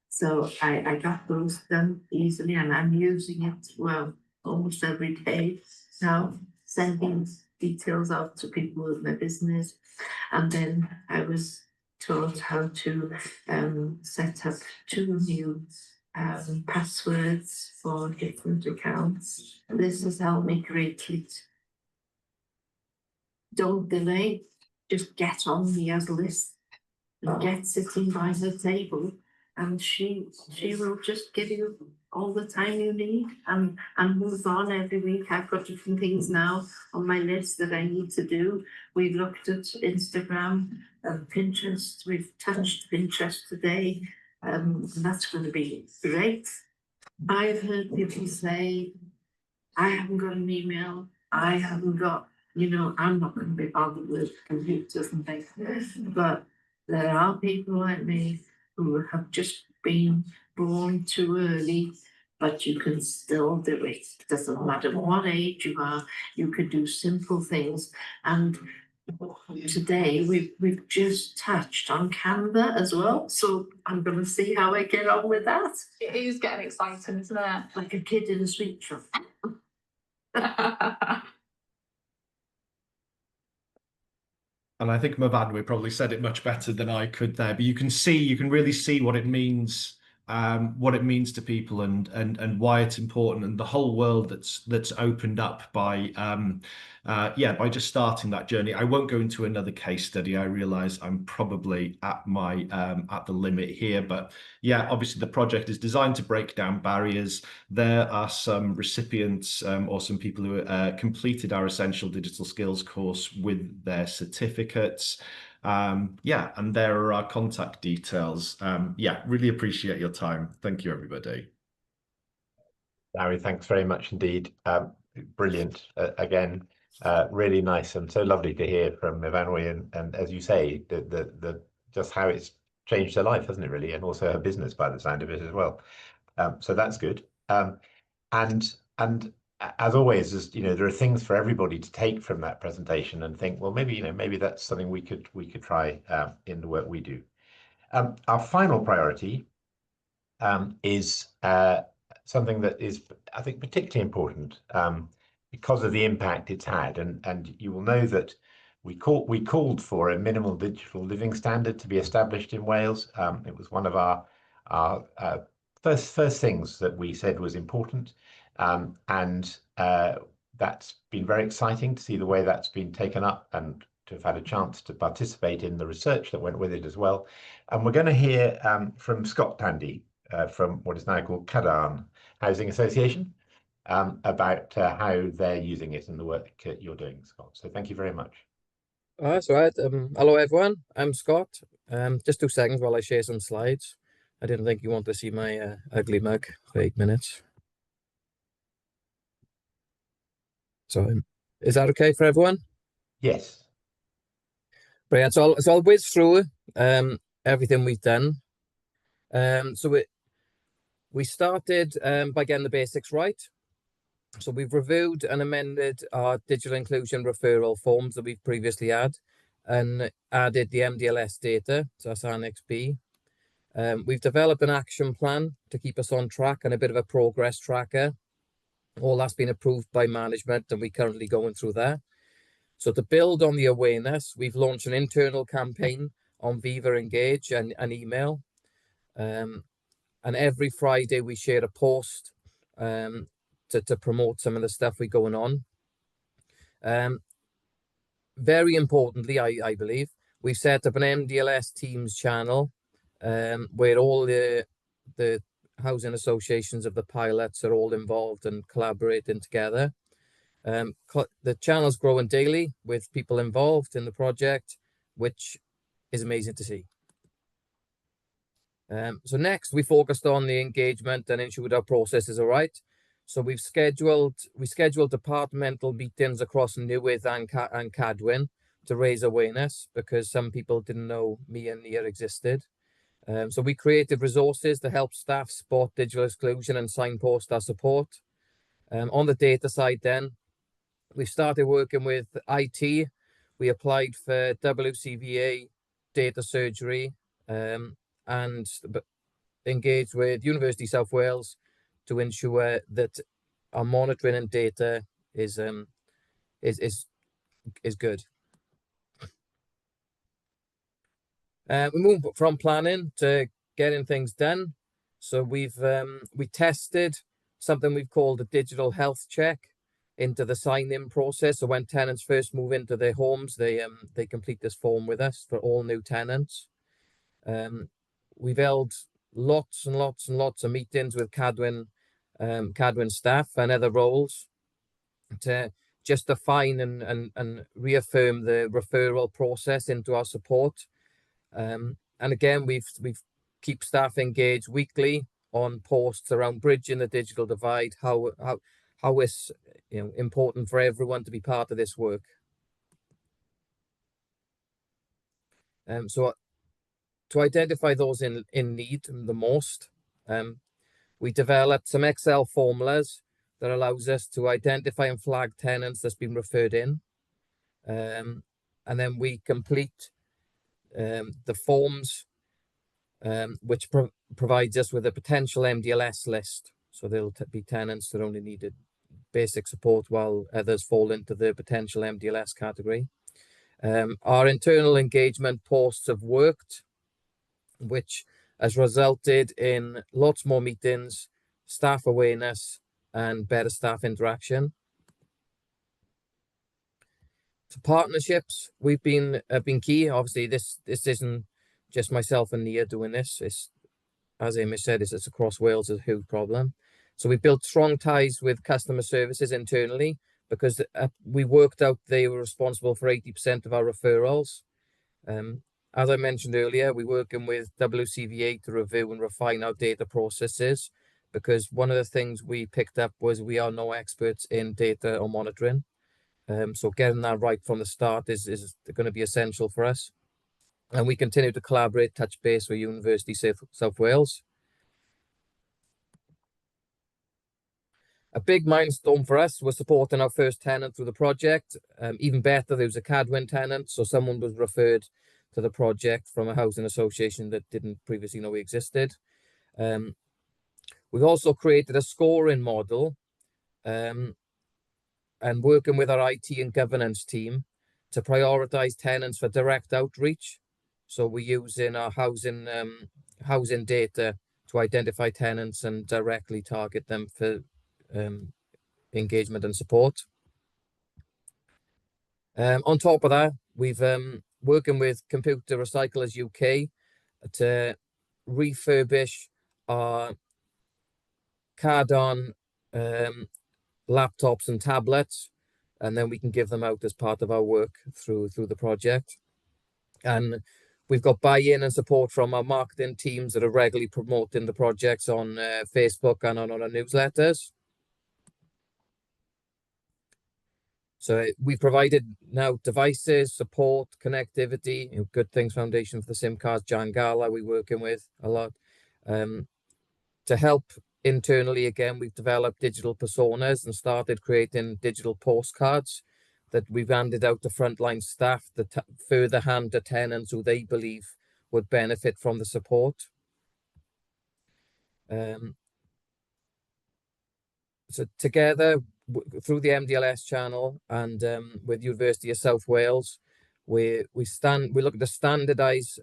So I got those done easily, and I'm using it, well, almost every day now, sending details out to people with my business. And then I was taught how to set up 2 new passwords for different accounts. This has helped me greatly. Don't delay, just get on Nia's list and get sitting by the table, and she will just give you all the time you need and move on every week. I've got different things now on my list that I need to do. We've looked at Instagram and Pinterest. We've touched Pinterest today. And that's going to be great. I've heard people say, I haven't got an email, I haven't got, you know, I'm not going to be bothered with computers and things. But there are people like me who have just been born too early, but you can still do it. It doesn't matter what age you are, you can do simple things. And today we've just touched on Canva as well, so I'm going to see how I get on with that. It is getting exciting, isn't it? Like a kid in a sweet shop. And I think Mavadwe probably said it much better than I could there, but you can really see what it means to people and why it's important, and the whole world that's opened up by just starting that journey. I won't go into another case study. I realize I'm probably at the limit here, but yeah, obviously the project is designed to break down barriers. There are some recipients or some people who completed our Essential Digital Skills course with their certificates. And there are our contact details. Really appreciate your time. Thank you, everybody. Larry, thanks very much indeed. Brilliant. Again, really nice and so lovely to hear from Mavadwe, and as you say, the just how it's changed her life, hasn't it, really, and also her business by the sound of it as well. So that's good. And as always, as you know, there are things for everybody to take from that presentation and think, well, maybe that's something we could try in the work we do. Our final priority is something that is, I think, particularly important because of the impact it's had, and you will know that we called for a minimal digital living standard to be established in Wales. It was one of our first things that we said was important. And that's been very exciting to see the way that's been taken up and to have had a chance to participate in the research that went with it as well. And we're going to hear from Scott Tandy from what is now called Cadarn Housing Association about how they're using it and the work you're doing, Scott. So thank you very much. Oh, that's all right. Hello, everyone. I'm Scott. Just 2 seconds while I share some slides. I didn't think you want to see my ugly mug for 8 minutes. So, is that okay for everyone? Yes. Brilliant. So I'll whiz through everything we've done. So we started by getting the basics right. So we've reviewed and amended our digital inclusion referral forms that we've previously had and added the MDLS data, so that's Annex B. We've developed an action plan to keep us on track and a bit of a progress tracker. All that's been approved by management and we're currently going through that. So to build on the awareness, we've launched an internal campaign on Viva Engage and email. And every Friday we share a post to promote some of the stuff we're going on. Very importantly, I believe, we've set up an MDLS Teams channel where all the housing associations of the pilots are all involved and collaborating together. The channel's growing daily with people involved in the project, which is amazing to see. So next, we focused on the engagement and ensured our processes are right. So we scheduled departmental meetings across Newydd and Cadwyn to raise awareness because some people didn't know me and Nia existed. So we created resources to help staff spot digital exclusion and signpost our support. On the data side then, we started working with IT. We applied for WCVA data surgery and engaged with University of South Wales to ensure that our monitoring and data is good. We move from planning to getting things done. So we tested something we've called a digital health check into the sign-in process. So when tenants first move into their homes, they complete this form with us for all new tenants. We've held lots and lots and lots of meetings with Cadwyn staff and other roles to just define and reaffirm the referral process into our support. And again, we've keep staff engaged weekly on posts around bridging the digital divide, how it's important for everyone to be part of this work. So to identify those in need the most, we developed some Excel formulas that allows us to identify and flag tenants that's been referred in. And then we complete the forms, which provides us with a potential MDLS list. So there'll be tenants that only needed basic support while others fall into the potential MDLS category. Our internal engagement posts have worked, which has resulted in lots more meetings, staff awareness, and better staff interaction. So partnerships, have been key. Obviously, this isn't just myself and Nia doing this. It's, as Amy said, it's across Wales, a huge problem. So we built strong ties with customer services internally because we worked out they were responsible for 80% of our referrals. As I mentioned earlier, we're working with WCVA to review and refine our data processes because one of the things we picked up was we are no experts in data or monitoring. So getting that right from the start is going to be essential for us. And we continue to collaborate, touch base with University of South Wales. A big milestone for us was supporting our first tenant through the project. Even better, there was a Cadwyn tenant, so someone was referred to the project from a housing association that didn't previously know we existed. We've also created a scoring model and working with our IT and governance team to prioritise tenants for direct outreach. So we're using our housing data to identify tenants and directly target them for engagement and support. On top of that, we've working with Computer Recyclers UK to refurbish our Cadarn laptops and tablets, and then we can give them out as part of our work through the project. And we've got buy-in and support from our marketing teams that are regularly promoting the projects on Facebook and on our newsletters. So we provided now devices, support, connectivity, Good Things Foundation for the SIM cards, Jan Gala we're working with a lot. To help internally, again, we've developed digital personas and started creating digital postcards that we've handed out to frontline staff that further hand to tenants who they believe would benefit from the support. So together through the MDLS channel and with University of South Wales, we look to standardise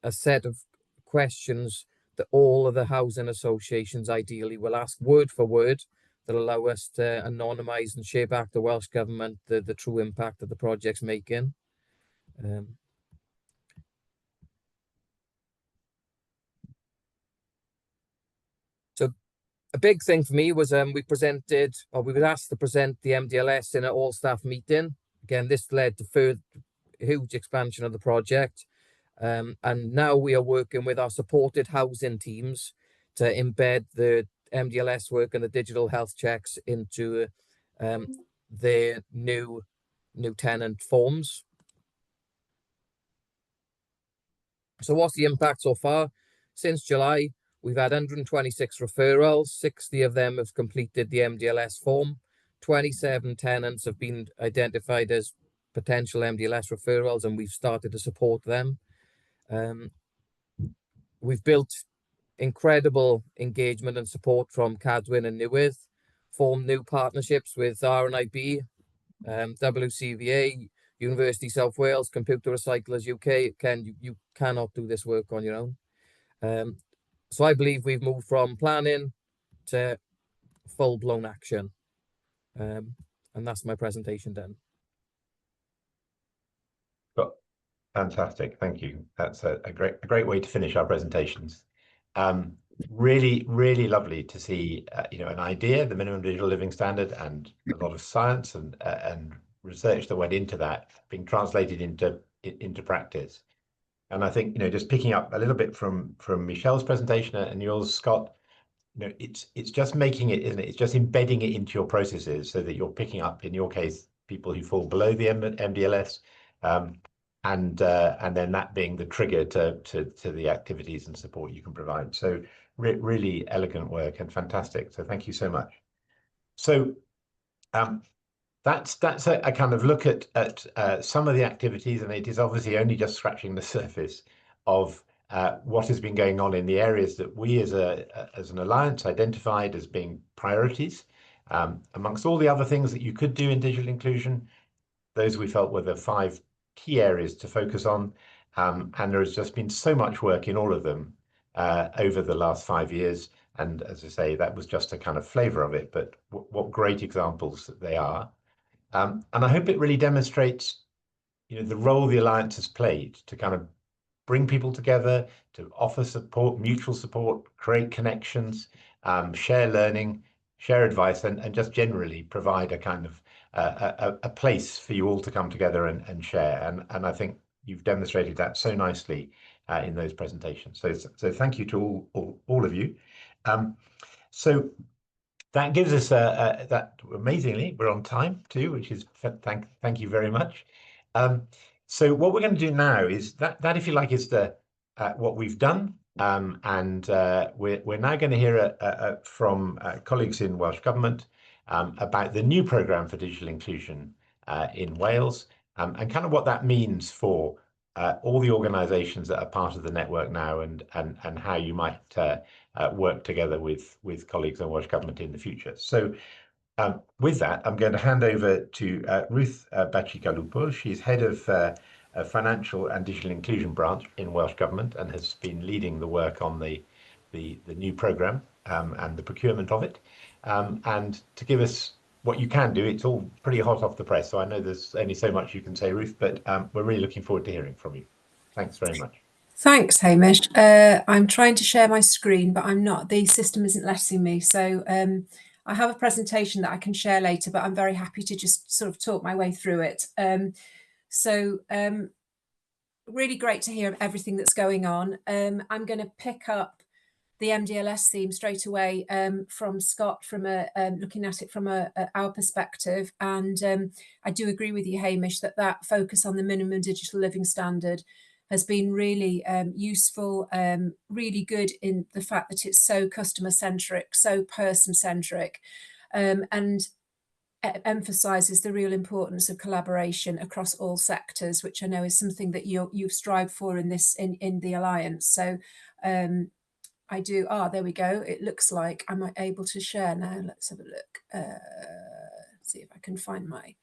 a set of questions that all of the housing associations ideally will ask word for word, that allow us to anonymise and share back to Welsh Government the true impact that the project's making. So a big thing for me was we were asked to present the MDLS in an all-staff meeting. Again, this led to further huge expansion of the project. And now we are working with our supported housing teams to embed the MDLS work and the digital health checks into their new tenant forms. So what's the impact so far? Since July, we've had 126 referrals, 60 of them have completed the MDLS form, 27 tenants have been identified as potential MDLS referrals, and we've started to support them. We've built incredible engagement and support from Cadarn and Newydd, formed new partnerships with RNIB, WCVA, University of South Wales, Computer Recyclers UK. You cannot do this work on your own. So I believe we've moved from planning to full-blown action. And that's my presentation done. Fantastic, thank you. That's a great way to finish our presentations. Really, really lovely to see an idea, the minimum digital living standard, and a lot of science and research that went into that being translated into practice. And I think just picking up a little bit from Michelle's presentation and yours, Scott, it's just making it, isn't it? It's just embedding it into your processes so that you're picking up, in your case, people who fall below the MDLS. And then that being the trigger to the activities and support you can provide. So really elegant work and fantastic. So thank you so much. So that's a kind of look at some of the activities, and it is obviously only just scratching the surface of what has been going on in the areas that we as an alliance identified as being priorities. Amongst all the other things that you could do in digital inclusion, those we felt were the 5 key areas to focus on, and there has just been so much work in all of them over the last 5 years, and as I say, that was just a kind of flavor of it, but what great examples they are. And I hope it really demonstrates the role the Alliance has played to kind of bring people together, to offer support, mutual support, create connections, share learning, share advice, and just generally provide a kind of a place for you all to come together and share. And I think you've demonstrated that so nicely in those presentations. So thank you to all of you. So that gives us that amazingly we're on time too, which is thank you very much. So what we're going to do now is that if you like is the what we've done, and we're now going to hear from colleagues in Welsh Government about the new programme for digital inclusion in Wales, and kind of what that means for all the organisations that are part of the network now, and how you might work together with colleagues in Welsh Government in the future. So with that, I'm going to hand over to Ruth Baci-Galupo. She's head of Financial and Digital Inclusion branch in Welsh Government and has been leading the work on the new programme. and the procurement of it, and to give us what you can do. It's all pretty hot off the press, so I know there's only so much you can say, Ruth, but we're really looking forward to hearing from you. Thanks very much. Thanks, Hamish. I'm trying to share my screen, but I'm not. The system isn't letting me. So I have a presentation that I can share later, but I'm very happy to just sort of talk my way through it. Really great to hear everything that's going on. I'm going to pick up the MDLS theme straight away from Scott, from looking at it from our perspective. And I do agree with you, Hamish, that focus on the minimum digital living standard has been really useful, really good in the fact that it's so customer centric, so person centric, and emphasises the real importance of collaboration across all sectors, which I know is something that you've strived for in the Alliance. So I do. There we go. It looks like I'm able to share now. Let's have a look. See if I can find my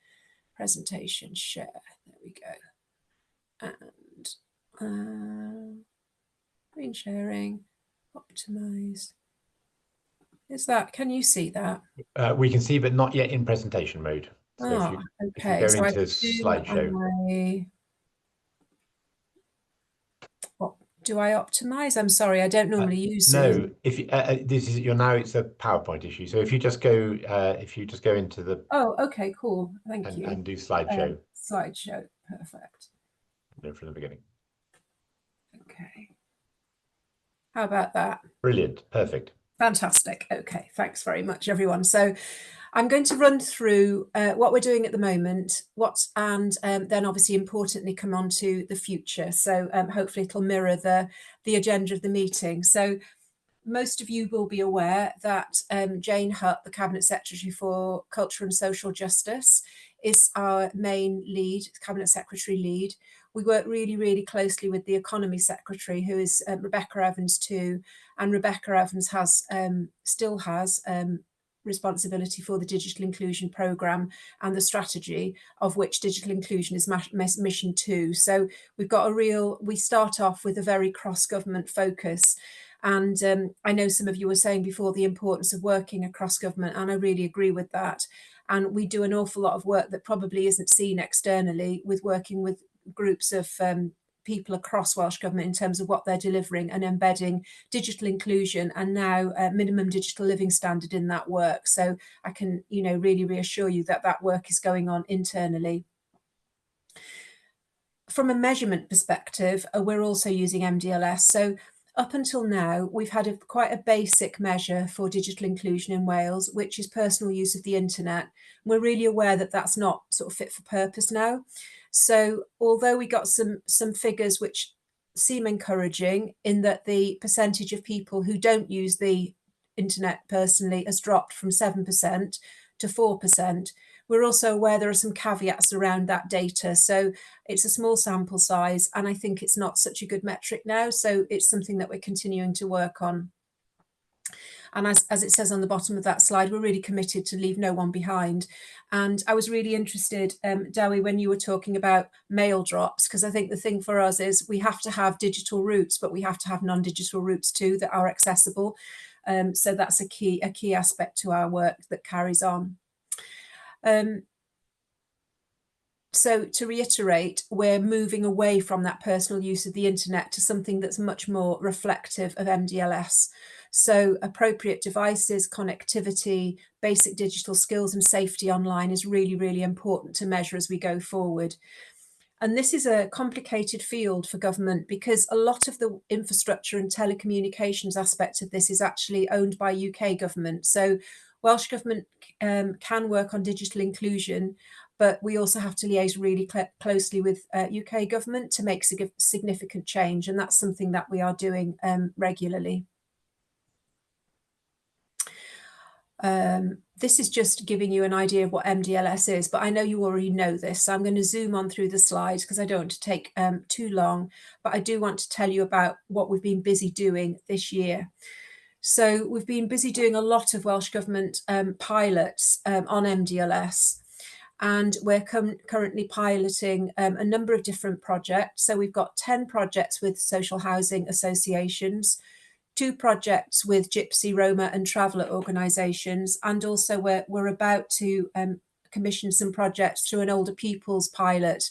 presentation share. There we go. And screen sharing, optimize. Is that, can you see that? We can see, but not yet in presentation mode. So if you go into slideshow. Do I optimize? I'm sorry, I don't normally use no. If you, this is it's a PowerPoint issue. So if you just go into the okay, cool, thank you, and do slideshow. Slideshow, perfect. No, from the beginning. Okay. How about that? Brilliant, perfect. Fantastic. Okay, thanks very much, everyone. So I'm going to run through what we're doing at the moment, and then obviously importantly come on to the future. So hopefully it'll mirror the agenda of the meeting. So most of you will be aware that Jane Hutt, the Cabinet Secretary for Culture and Social Justice, is our main lead, Cabinet Secretary lead. We work really, really closely with the Economy Secretary, who is Rebecca Evans too, and Rebecca Evans still has responsibility for the Digital Inclusion Programme and the strategy, of which digital inclusion is mission 2. So we've got we start off with a very cross-government focus. And I know some of you were saying before the importance of working across government, and I really agree with that. And we do an awful lot of work that probably isn't seen externally, with working with groups of people across Welsh Government in terms of what they're delivering and embedding digital inclusion and now minimum digital living standard in that work. So I can, really reassure you that that work is going on internally. From a measurement perspective, we're also using MDLS. So up until now, we've had quite a basic measure for digital inclusion in Wales, which is personal use of the internet. We're really aware that that's not sort of fit for purpose now. So although we got some figures which seem encouraging, in that the percentage of people who don't use the internet personally has dropped from 7% to 4%, we're also aware there are some caveats around that data. So it's a small sample size, and I think it's not such a good metric now. So it's something that we're continuing to work on. And as it says on the bottom of that slide, we're really committed to leave no one behind. And I was really interested, Dewi, when you were talking about mail drops, because I think the thing for us is we have to have digital routes, but we have to have non-digital routes too that are accessible. So that's a key aspect to our work that carries on. So to reiterate, we're moving away from that personal use of the internet to something that's much more reflective of MDLS. So appropriate devices, connectivity, basic digital skills and safety online is really, really important to measure as we go forward. And this is a complicated field for government, because a lot of the infrastructure and telecommunications aspect of this is actually owned by UK government. So Welsh Government can work on digital inclusion, but we also have to liaise really closely with UK government to make significant change. And that's something that we are doing regularly. This is just giving you an idea of what MDLS is, but I know you already know this. So I'm going to zoom on through the slides because I don't want to take too long, but I do want to tell you about what we've been busy doing this year. So we've been busy doing a lot of Welsh Government pilots on MDLS. And we're currently piloting a number of different projects. So we've got 10 projects with social housing associations, 2 projects with Gypsy, Roma and Traveller organisations, and also we're about to commission some projects through an older people's pilot.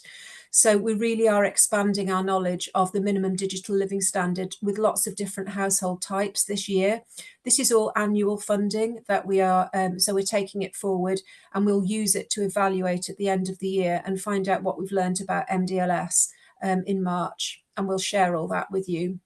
So we really are expanding our knowledge of the minimum digital living standard with lots of different household types this year. This is all annual funding that we are, so we're taking it forward, and we'll use it to evaluate at the end of the year and find out what we've learned about MDLS in March, and we'll share all that with you.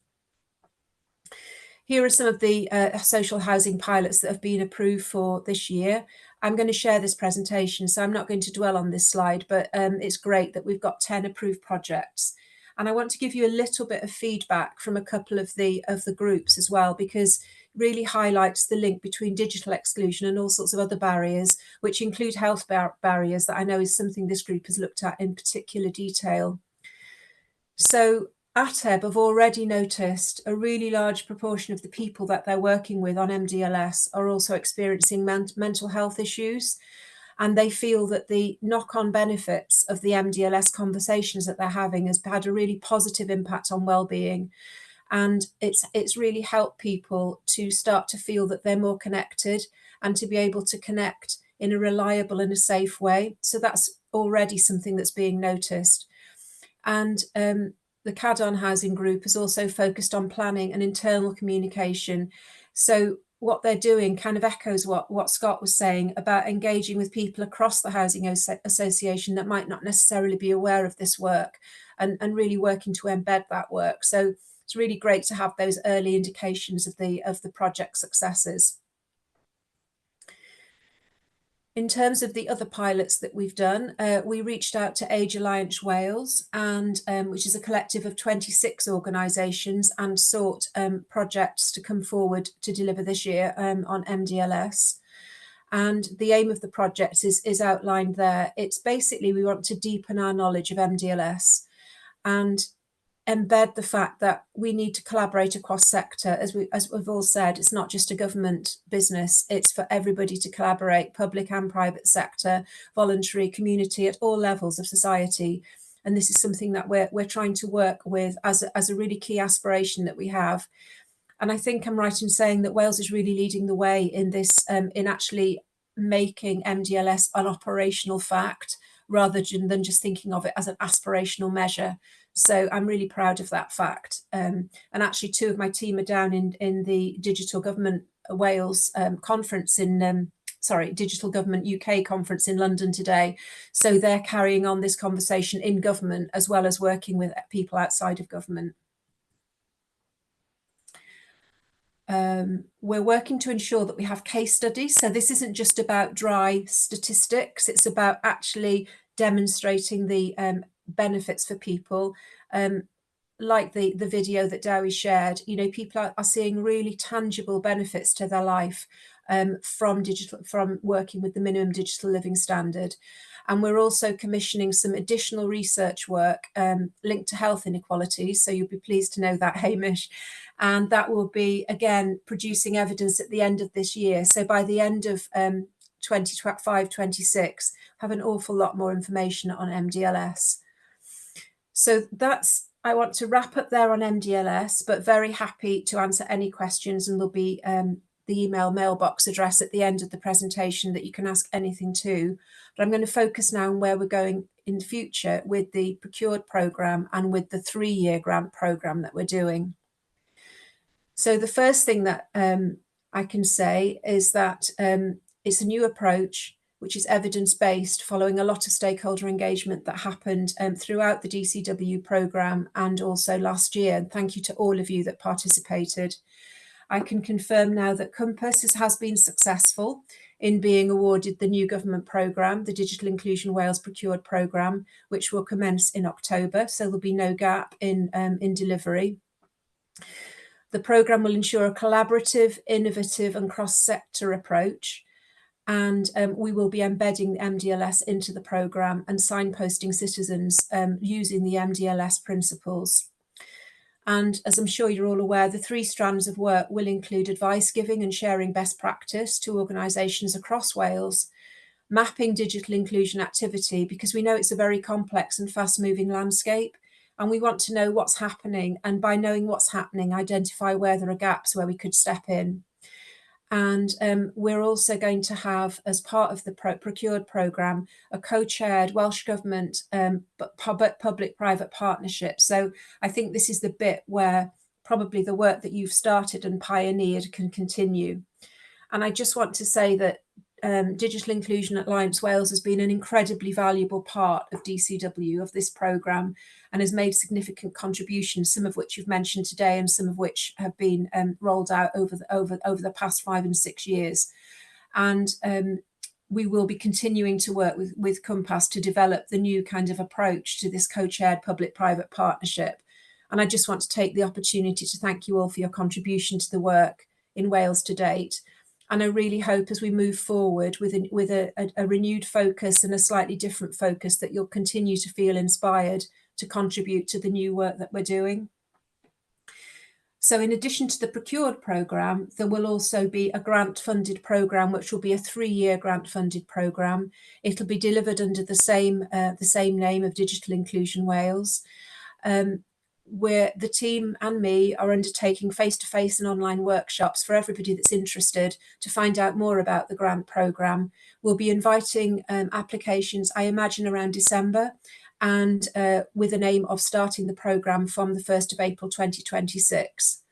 Here are some of the social housing pilots that have been approved for this year. I'm going to share this presentation, so I'm not going to dwell on this slide, but it's great that we've got 10 approved projects. And I want to give you a little bit of feedback from a couple of the groups as well, because it really highlights the link between digital exclusion and all sorts of other barriers, which include health barriers that I know is something this group has looked at in particular detail. So ATEB have already noticed a really large proportion of the people that they're working with on MDLS are also experiencing mental health issues, and they feel that the knock-on benefits of the MDLS conversations that they're having has had a really positive impact on well-being, and it's really helped people to start to feel that they're more connected and to be able to connect in a reliable and a safe way. So that's already something that's being noticed. And the Cadarn Housing Group has also focused on planning and internal communication. So what they're doing kind of echoes what Scott was saying about engaging with people across the Housing Association that might not necessarily be aware of this work, and really working to embed that work. So it's really great to have those early indications of the project successes. In terms of the other pilots that we've done, we reached out to Age Alliance Wales, and which is a collective of 26 organisations, and sought projects to come forward to deliver this year on MDLS. And the aim of the project is outlined there. It's basically, we want to deepen our knowledge of MDLS and embed the fact that we need to collaborate across sector. As we've all said, it's not just a government business, it's for everybody to collaborate, public and private sector, voluntary, community, at all levels of society. And this is something that we're trying to work with as a really key aspiration that we have. And I think I'm right in saying that Wales is really leading the way in this, in actually making MDLS an operational fact, rather than just thinking of it as an aspirational measure. So I'm really proud of that fact. And actually 2 of my team are down in the Digital Government Wales conference in, Digital Government UK conference in London today. So they're carrying on this conversation in government as well as working with people outside of government. We're working to ensure that we have case studies. So this isn't just about dry statistics, it's about actually demonstrating the benefits for people. Like the video that Dowie shared, you know, people are seeing really tangible benefits to their life from working with the minimum digital living standard. And we're also commissioning some additional research work linked to health inequalities. So you'll be pleased to know that, Hamish. And that will be, again, producing evidence at the end of this year. So by the end of 2025-26, have an awful lot more information on MDLS. So I want to wrap up there on MDLS, but very happy to answer any questions, and there'll be the email mailbox address at the end of the presentation that you can ask anything to. But I'm going to focus now on where we're going in the future with the procured programme and with the 3-year grant programme that we're doing. So the first thing that I can say is that it's a new approach, which is evidence-based, following a lot of stakeholder engagement that happened throughout the DCW programme and also last year. And thank you to all of you that participated. I can confirm now that Cwmpas has been successful in being awarded the new government programme, the Digital Inclusion Wales Procured Programme, which will commence in October. So there'll be no gap in delivery. The programme will ensure a collaborative, innovative and cross-sector approach. And we will be embedding the MDLS into the programme and signposting citizens using the MDLS principles. And as I'm sure you're all aware, the 3 strands of work will include advice giving and sharing best practice to organisations across Wales, mapping digital inclusion activity, because we know it's a very complex and fast-moving landscape, and we want to know what's happening, and by knowing what's happening, identify where there are gaps where we could step in. And we're also going to have, as part of the procured programme, a co-chaired Welsh Government public-private partnership. So I think this is the bit where probably the work that you've started and pioneered can continue. And I just want to say that Digital Inclusion Alliance Wales has been an incredibly valuable part of DCW, of this programme, and has made significant contributions, some of which you've mentioned today and some of which have been rolled out over the past 5 and 6 years. And we will be continuing to work with Cwmpas to develop the new kind of approach to this co-chaired public-private partnership. And I just want to take the opportunity to thank you all for your contribution to the work in Wales to date. And I really hope as we move forward with a renewed focus and a slightly different focus, that you'll continue to feel inspired to contribute to the new work that we're doing. So in addition to the procured programme, there will also be a grant-funded programme, which will be a 3-year grant-funded programme. It'll be delivered under the same name of Digital Inclusion Wales. Where the team and me are undertaking face-to-face and online workshops for everybody that's interested to find out more about the grant programme. We'll be inviting applications, I imagine, around December, and with an aim of starting the programme from the 1st of April 2026.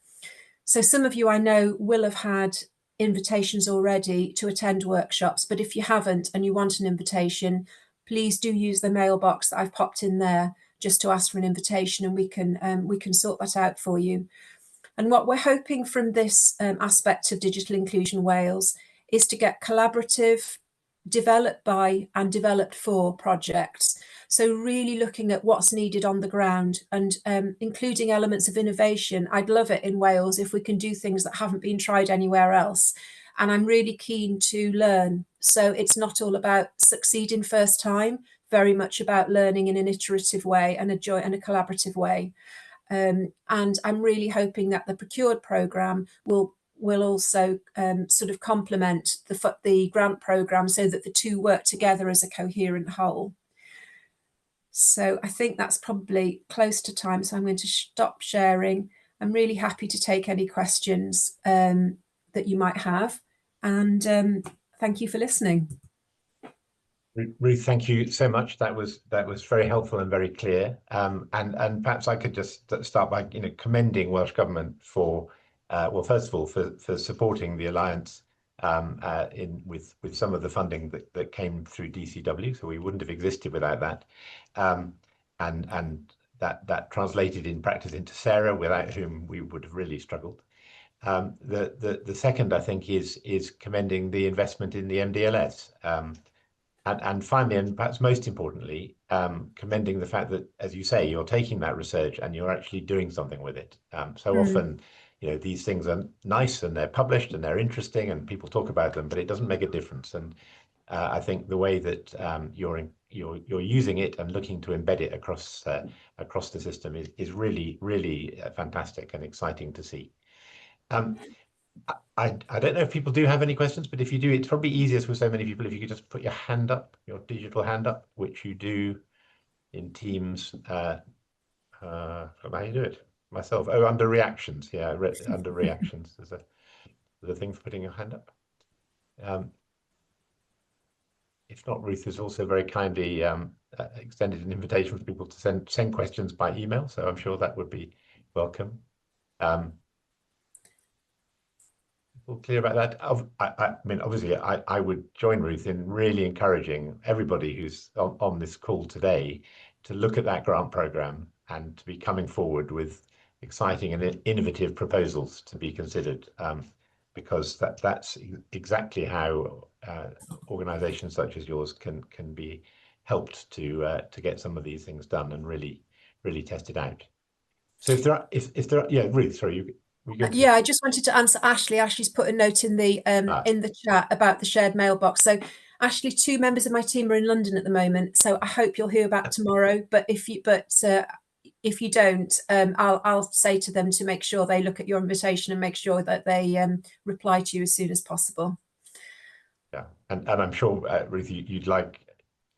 So some of you I know will have had invitations already to attend workshops, but if you haven't and you want an invitation, please do use the mailbox that I've popped in there, just to ask for an invitation, and we can sort that out for you. And what we're hoping from this aspect of Digital Inclusion Wales is to get collaborative, developed by and developed for projects. So really looking at what's needed on the ground and including elements of innovation. I'd love it in Wales if we can do things that haven't been tried anywhere else. And I'm really keen to learn. So it's not all about succeeding first time, very much about learning in an iterative way and a collaborative way. And I'm really hoping that the procured programme will also sort of complement the grant programme so that the two work together as a coherent whole. So I think that's probably close to time, so I'm going to stop sharing. I'm really happy to take any questions that you might have, and thank you for listening. Ruth, thank you so much. That was very helpful and very clear. And perhaps I could just start by commending Welsh Government for well, first of all, for supporting the Alliance with some of the funding that came through DCW. So we wouldn't have existed without that. And that translated in practice into Sarah, without whom we would have really struggled. The second, I think, is commending the investment in the MDLS. And finally, and perhaps most importantly, commending the fact that, as you say, you're taking that research and you're actually doing something with it. So often, these things are nice and they're published and they're interesting and people talk about them, but it doesn't make a difference. And I think the way that you're using it and looking to embed it across the system is really, really fantastic and exciting to see. I don't know if people do have any questions, but if you do, it's probably easiest with so many people if you could just put your hand up, your digital hand up, which you do in Teams. How do you do it? Myself. Oh, under reactions. Yeah, under reactions. There's a thing for putting your hand up. If not, Ruth has also very kindly extended an invitation for people to send questions by email, so I'm sure that would be welcome. All clear about that? I mean, obviously, I would join Ruth in really encouraging everybody who's on this call today to look at that grant programme and to be coming forward with exciting and innovative proposals to be considered, because that's exactly how organisations such as yours can be helped to get some of these things done and really tested out. So if there are, yeah, Ruth, sorry, yeah, I just wanted to answer Ashley. Ashley's put a note in the chat about the shared mailbox. So Ashley, 2 members of my team are in London at the moment, so I hope you'll hear back tomorrow. But if you don't, I'll say to them to make sure they look at your invitation and make sure that they reply to you as soon as possible. Yeah, and I'm sure, Ruth, you'd like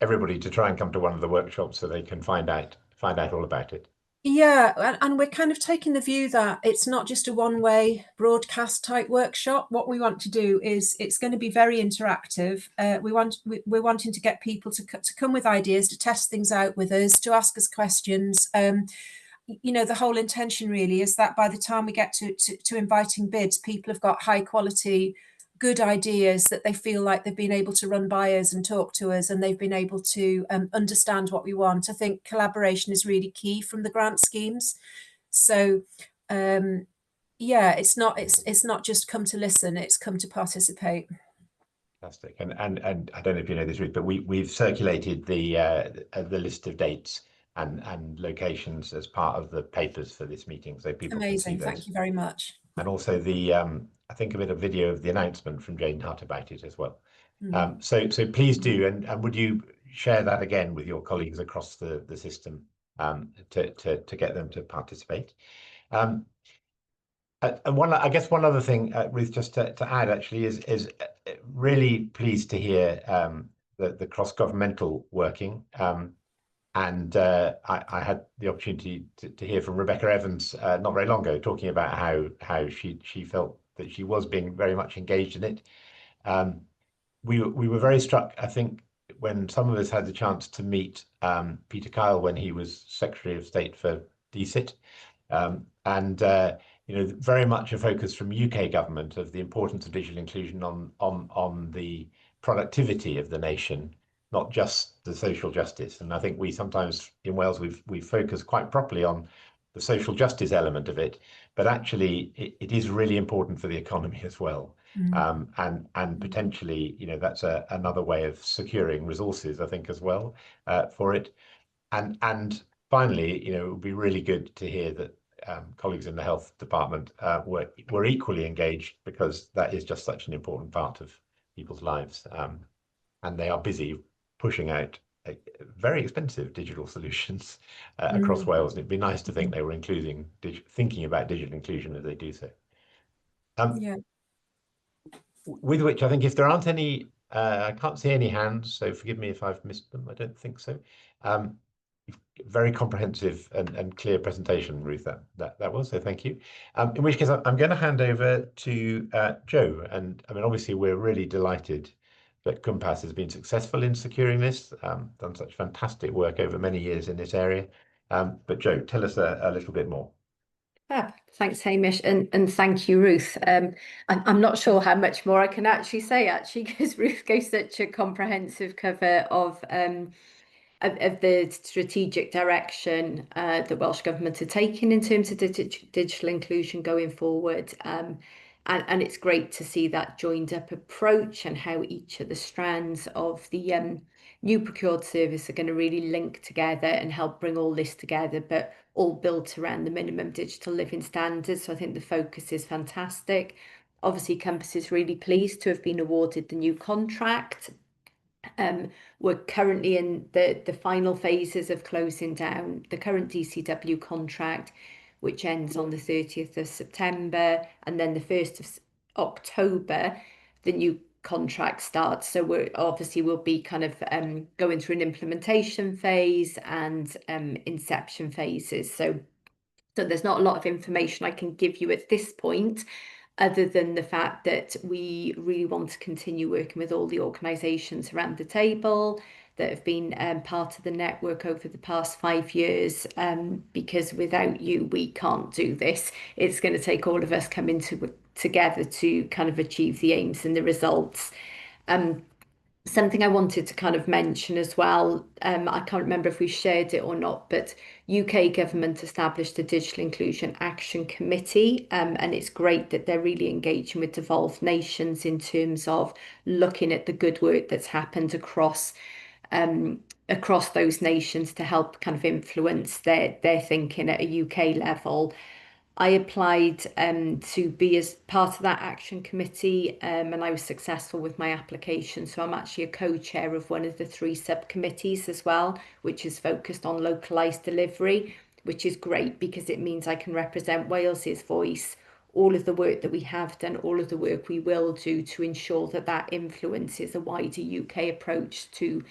everybody to try and come to one of the workshops so they can find out all about it. Yeah, and we're kind of taking the view that it's not just a one-way broadcast type workshop. What we want to do is it's going to be very interactive. We're wanting to get people to come with ideas, to test things out with us, to ask us questions. You know, the whole intention really is that by the time we get to inviting bids, people have got high quality, good ideas that they feel like they've been able to run by us and talk to us, and they've been able to understand what we want. I think collaboration is really key from the grant schemes. So yeah, it's not just come to listen, it's come to participate. Fantastic. And I don't know if you know this, Ruth, but we've circulated the list of dates and locations as part of the papers for this meeting, so people can see Amazing. those. Thank you very much. And also the I think a bit of video of the announcement from Jane Hart about it as well. So please do, and would you share that again with your colleagues across the system to get them to participate. And I guess one other thing, Ruth, just to add actually is really pleased to hear the cross-governmental working. And I had the opportunity to hear from Rebecca Evans not very long ago, talking about how she felt that she was being very much engaged in it. We were very struck, I think, when some of us had the chance to meet Peter Kyle when he was Secretary of State for DCIT, and you know, very much a focus from UK government of the importance of digital inclusion on the productivity of the nation, not just the social justice. And I think we sometimes in Wales we focus quite properly on the social justice element of it, but actually it is really important for the economy as well. And potentially, you know, that's another way of securing resources, I think, as well for it. And finally, you know, it would be really good to hear that colleagues in the health department were equally engaged, because that is just such an important part of people's lives. And they are busy pushing out very expensive digital solutions across Wales. And it'd be nice to think they were thinking about digital inclusion as they do so. Yeah. With which I think if there aren't any, I can't see any hands, so forgive me if I've missed them. I don't think so. Very comprehensive and clear presentation, Ruth, that was, so thank you. In which case I'm going to hand over to Joe. And I mean, obviously we're really delighted that Cwmpas has been successful in securing this, done such fantastic work over many years in this area. But Joe, tell us a little bit more. Thanks, Hamish, and thank you, Ruth. I'm not sure how much more I can actually say, because Ruth gave such a comprehensive cover of the strategic direction that Welsh Government are taking in terms of digital inclusion going forward. And it's great to see that joined up approach and how each of the strands of the new procured service are going to really link together and help bring all this together, but all built around the minimum digital living standards. So I think the focus is fantastic. Obviously, Cwmpas is really pleased to have been awarded the new contract. We're currently in the final phases of closing down the current DCW contract, which ends on the 30th of September, and then the 1st of October, the new contract starts. So we'll be kind of going through an implementation phase and inception phases. So there's not a lot of information I can give you at this point, other than the fact that we really want to continue working with all the organisations around the table that have been part of the network over the past 5 years, because without you, we can't do this. It's going to take all of us coming together to kind of achieve the aims and the results. Something I wanted to kind of mention as well, I can't remember if we shared it or not, but UK government established a Digital Inclusion Action Committee, and it's great that they're really engaging with devolved nations in terms of looking at the good work that's happened across those nations to help kind of influence their thinking at a UK level. I applied to be as part of that action committee, and I was successful with my application. So I'm actually a co-chair of one of the 3 subcommittees as well, which is focused on localised delivery, which is great because it means I can represent Wales's voice, all of the work that we have done, all of the work we will do to ensure that that influences a wider UK approach to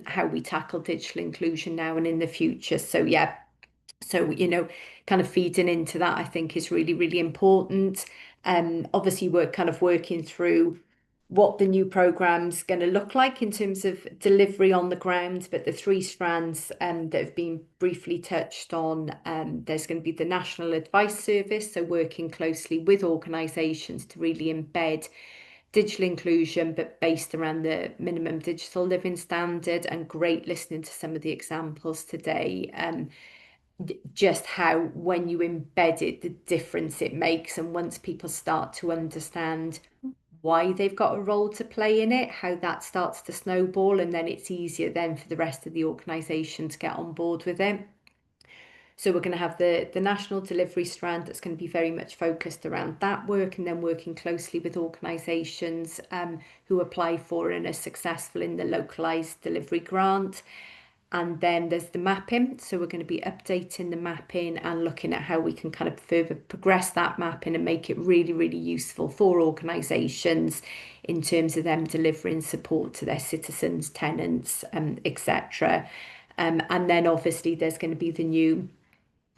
how we tackle digital inclusion now and in the future. So yeah, So, you know, kind of feeding into that, I think, is really, really important. Obviously, we're kind of working through what the new program's going to look like in terms of delivery on the ground, but the three strands that have been briefly touched on, there's going to be the National Advice Service, so working closely with organisations to really embed digital inclusion, but based around the minimum digital living standard. And great listening to some of the examples today, just how when you embed it, the difference it makes. And once people start to understand why they've got a role to play in it, how that starts to snowball, and then it's easier then for the rest of the organisation to get on board with it. So we're going to have the national delivery strand that's going to be very much focused around that work, and then working closely with organisations who apply for and are successful in the localised delivery grant. And then there's the mapping. So we're going to be updating the mapping and looking at how we can kind of further progress that mapping and make it really, really useful for organisations in terms of them delivering support to their citizens, tenants, etc. And then obviously there's going to be the new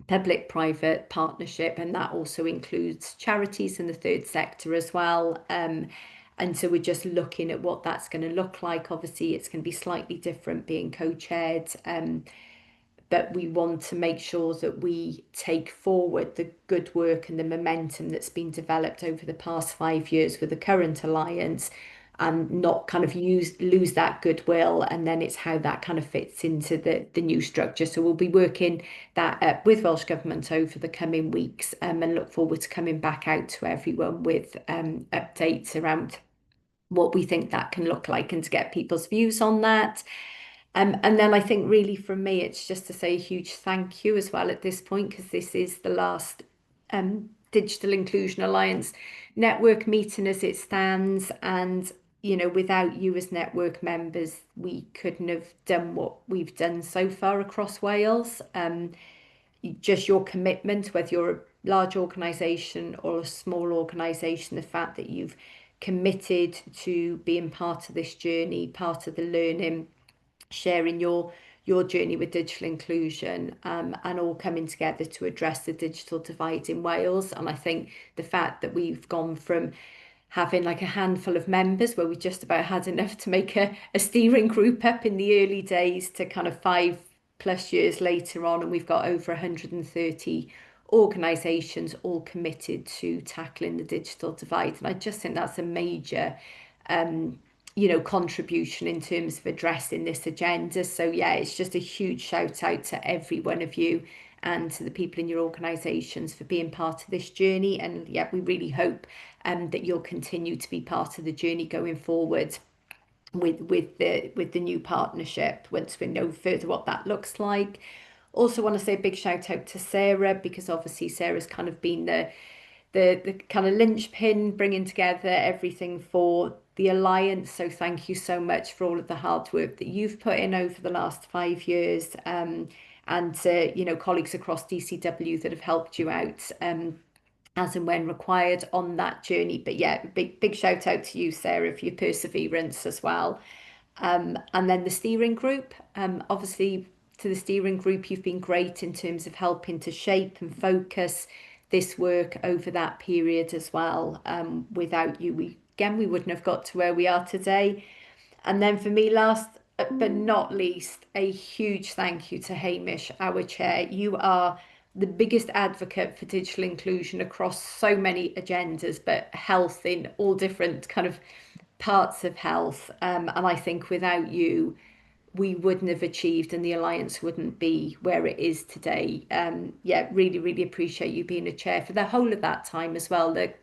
public-private partnership, and that also includes charities and the third sector as well. And so we're just looking at what that's going to look like. Obviously, it's going to be slightly different being co-chaired, but we want to make sure that we take forward the good work and the momentum that's been developed over the past 5 years with the current alliance, and not kind of lose that goodwill. And then it's how that kind of fits into the new structure. So we'll be working that up with Welsh Government over the coming weeks, and look forward to coming back out to everyone with updates around what we think that can look like and to get people's views on that. And then I think really from me, it's just to say a huge thank you as well at this point, because this is the last Digital Inclusion Alliance network meeting as it stands. And, you know, without you as network members, we couldn't have done what we've done so far across Wales. Just your commitment, whether you're a large organisation or a small organisation, the fact that you've committed to being part of this journey, part of the learning, sharing your journey with digital inclusion, and all coming together to address the digital divide in Wales. And I think the fact that we've gone from having like a handful of members where we just about had enough to make a steering group up in the early days to kind of 5+ years later on, and we've got over 130 organisations all committed to tackling the digital divide. And I just think that's a major you know, contribution in terms of addressing this agenda. So yeah, it's just a huge shout out to every one of you and to the people in your organisations for being part of this journey. And yeah, we really hope that you'll continue to be part of the journey going forward with the new partnership once we know further what that looks like. Also want to say a big shout out to Sarah, because obviously Sarah's kind of been the kind of linchpin, bringing together everything for the Alliance. So thank you so much for all of the hard work that you've put in over the last 5 years, and you know, colleagues across DCW that have helped you out as and when required on that journey. But yeah, big shout out to you, Sarah, for your perseverance as well. And then the steering group, obviously to the steering group, you've been great in terms of helping to shape and focus this work over that period as well. Without you, we wouldn't have got to where we are today. And then for me, last but not least, a huge thank you to Hamish, our chair. You are the biggest advocate for digital inclusion across so many agendas, but health in all different kind of parts of health. And I think without you, we wouldn't have achieved, and the Alliance wouldn't be where it is today. Yeah, really, really appreciate you being a chair for the whole of that time as well. The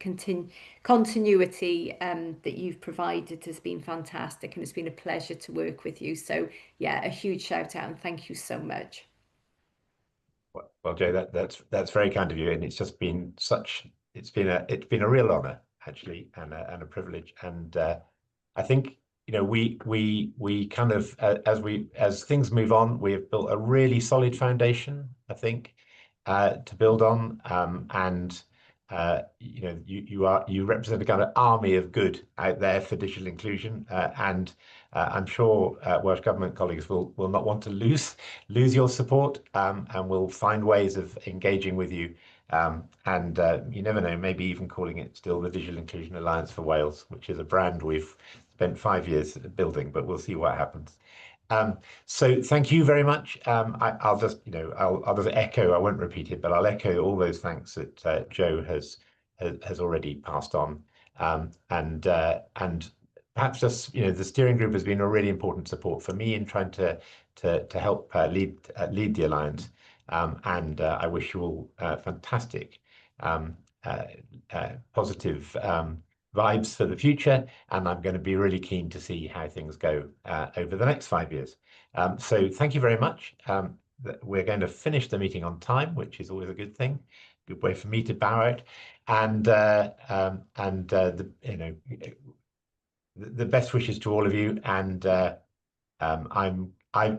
continuity that you've provided has been fantastic, and it's been a pleasure to work with you. So yeah, a huge shout out and thank you so much. Well, Jo, that's very kind of you, and it's just been it's been a real honour actually, and a privilege. And I think, you know, we kind of as things move on, we have built a really solid foundation, I think, to build on, and you know, you represent a kind of army of good out there for digital inclusion, and I'm sure Welsh Government colleagues will not want to lose your support, and will find ways of engaging with you. And you never know, maybe even calling it still the Digital Inclusion Alliance for Wales, which is a brand we've spent 5 years building, but we'll see what happens. So thank you very much. I'll just, you know, I'll just echo, I won't repeat it, but I'll echo all those thanks that Joe has already passed on. And perhaps just, you know, the steering group has been a really important support for me in trying to help lead the Alliance. And I wish you all fantastic, positive vibes for the future, and I'm going to be really keen to see how things go over the next 5 years. So thank you very much. We're going to finish the meeting on time, which is always a good thing. Good way for me to bow out, and you know, the best wishes to all of you. And I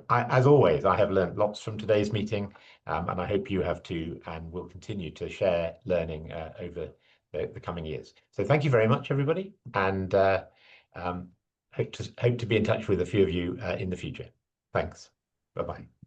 as always, I have learned lots from today's meeting, and I hope you have too, and we'll continue to share learning over the coming years. So thank you very much, everybody, and hope to be in touch with a few of you in the future. Thanks. Bye-bye.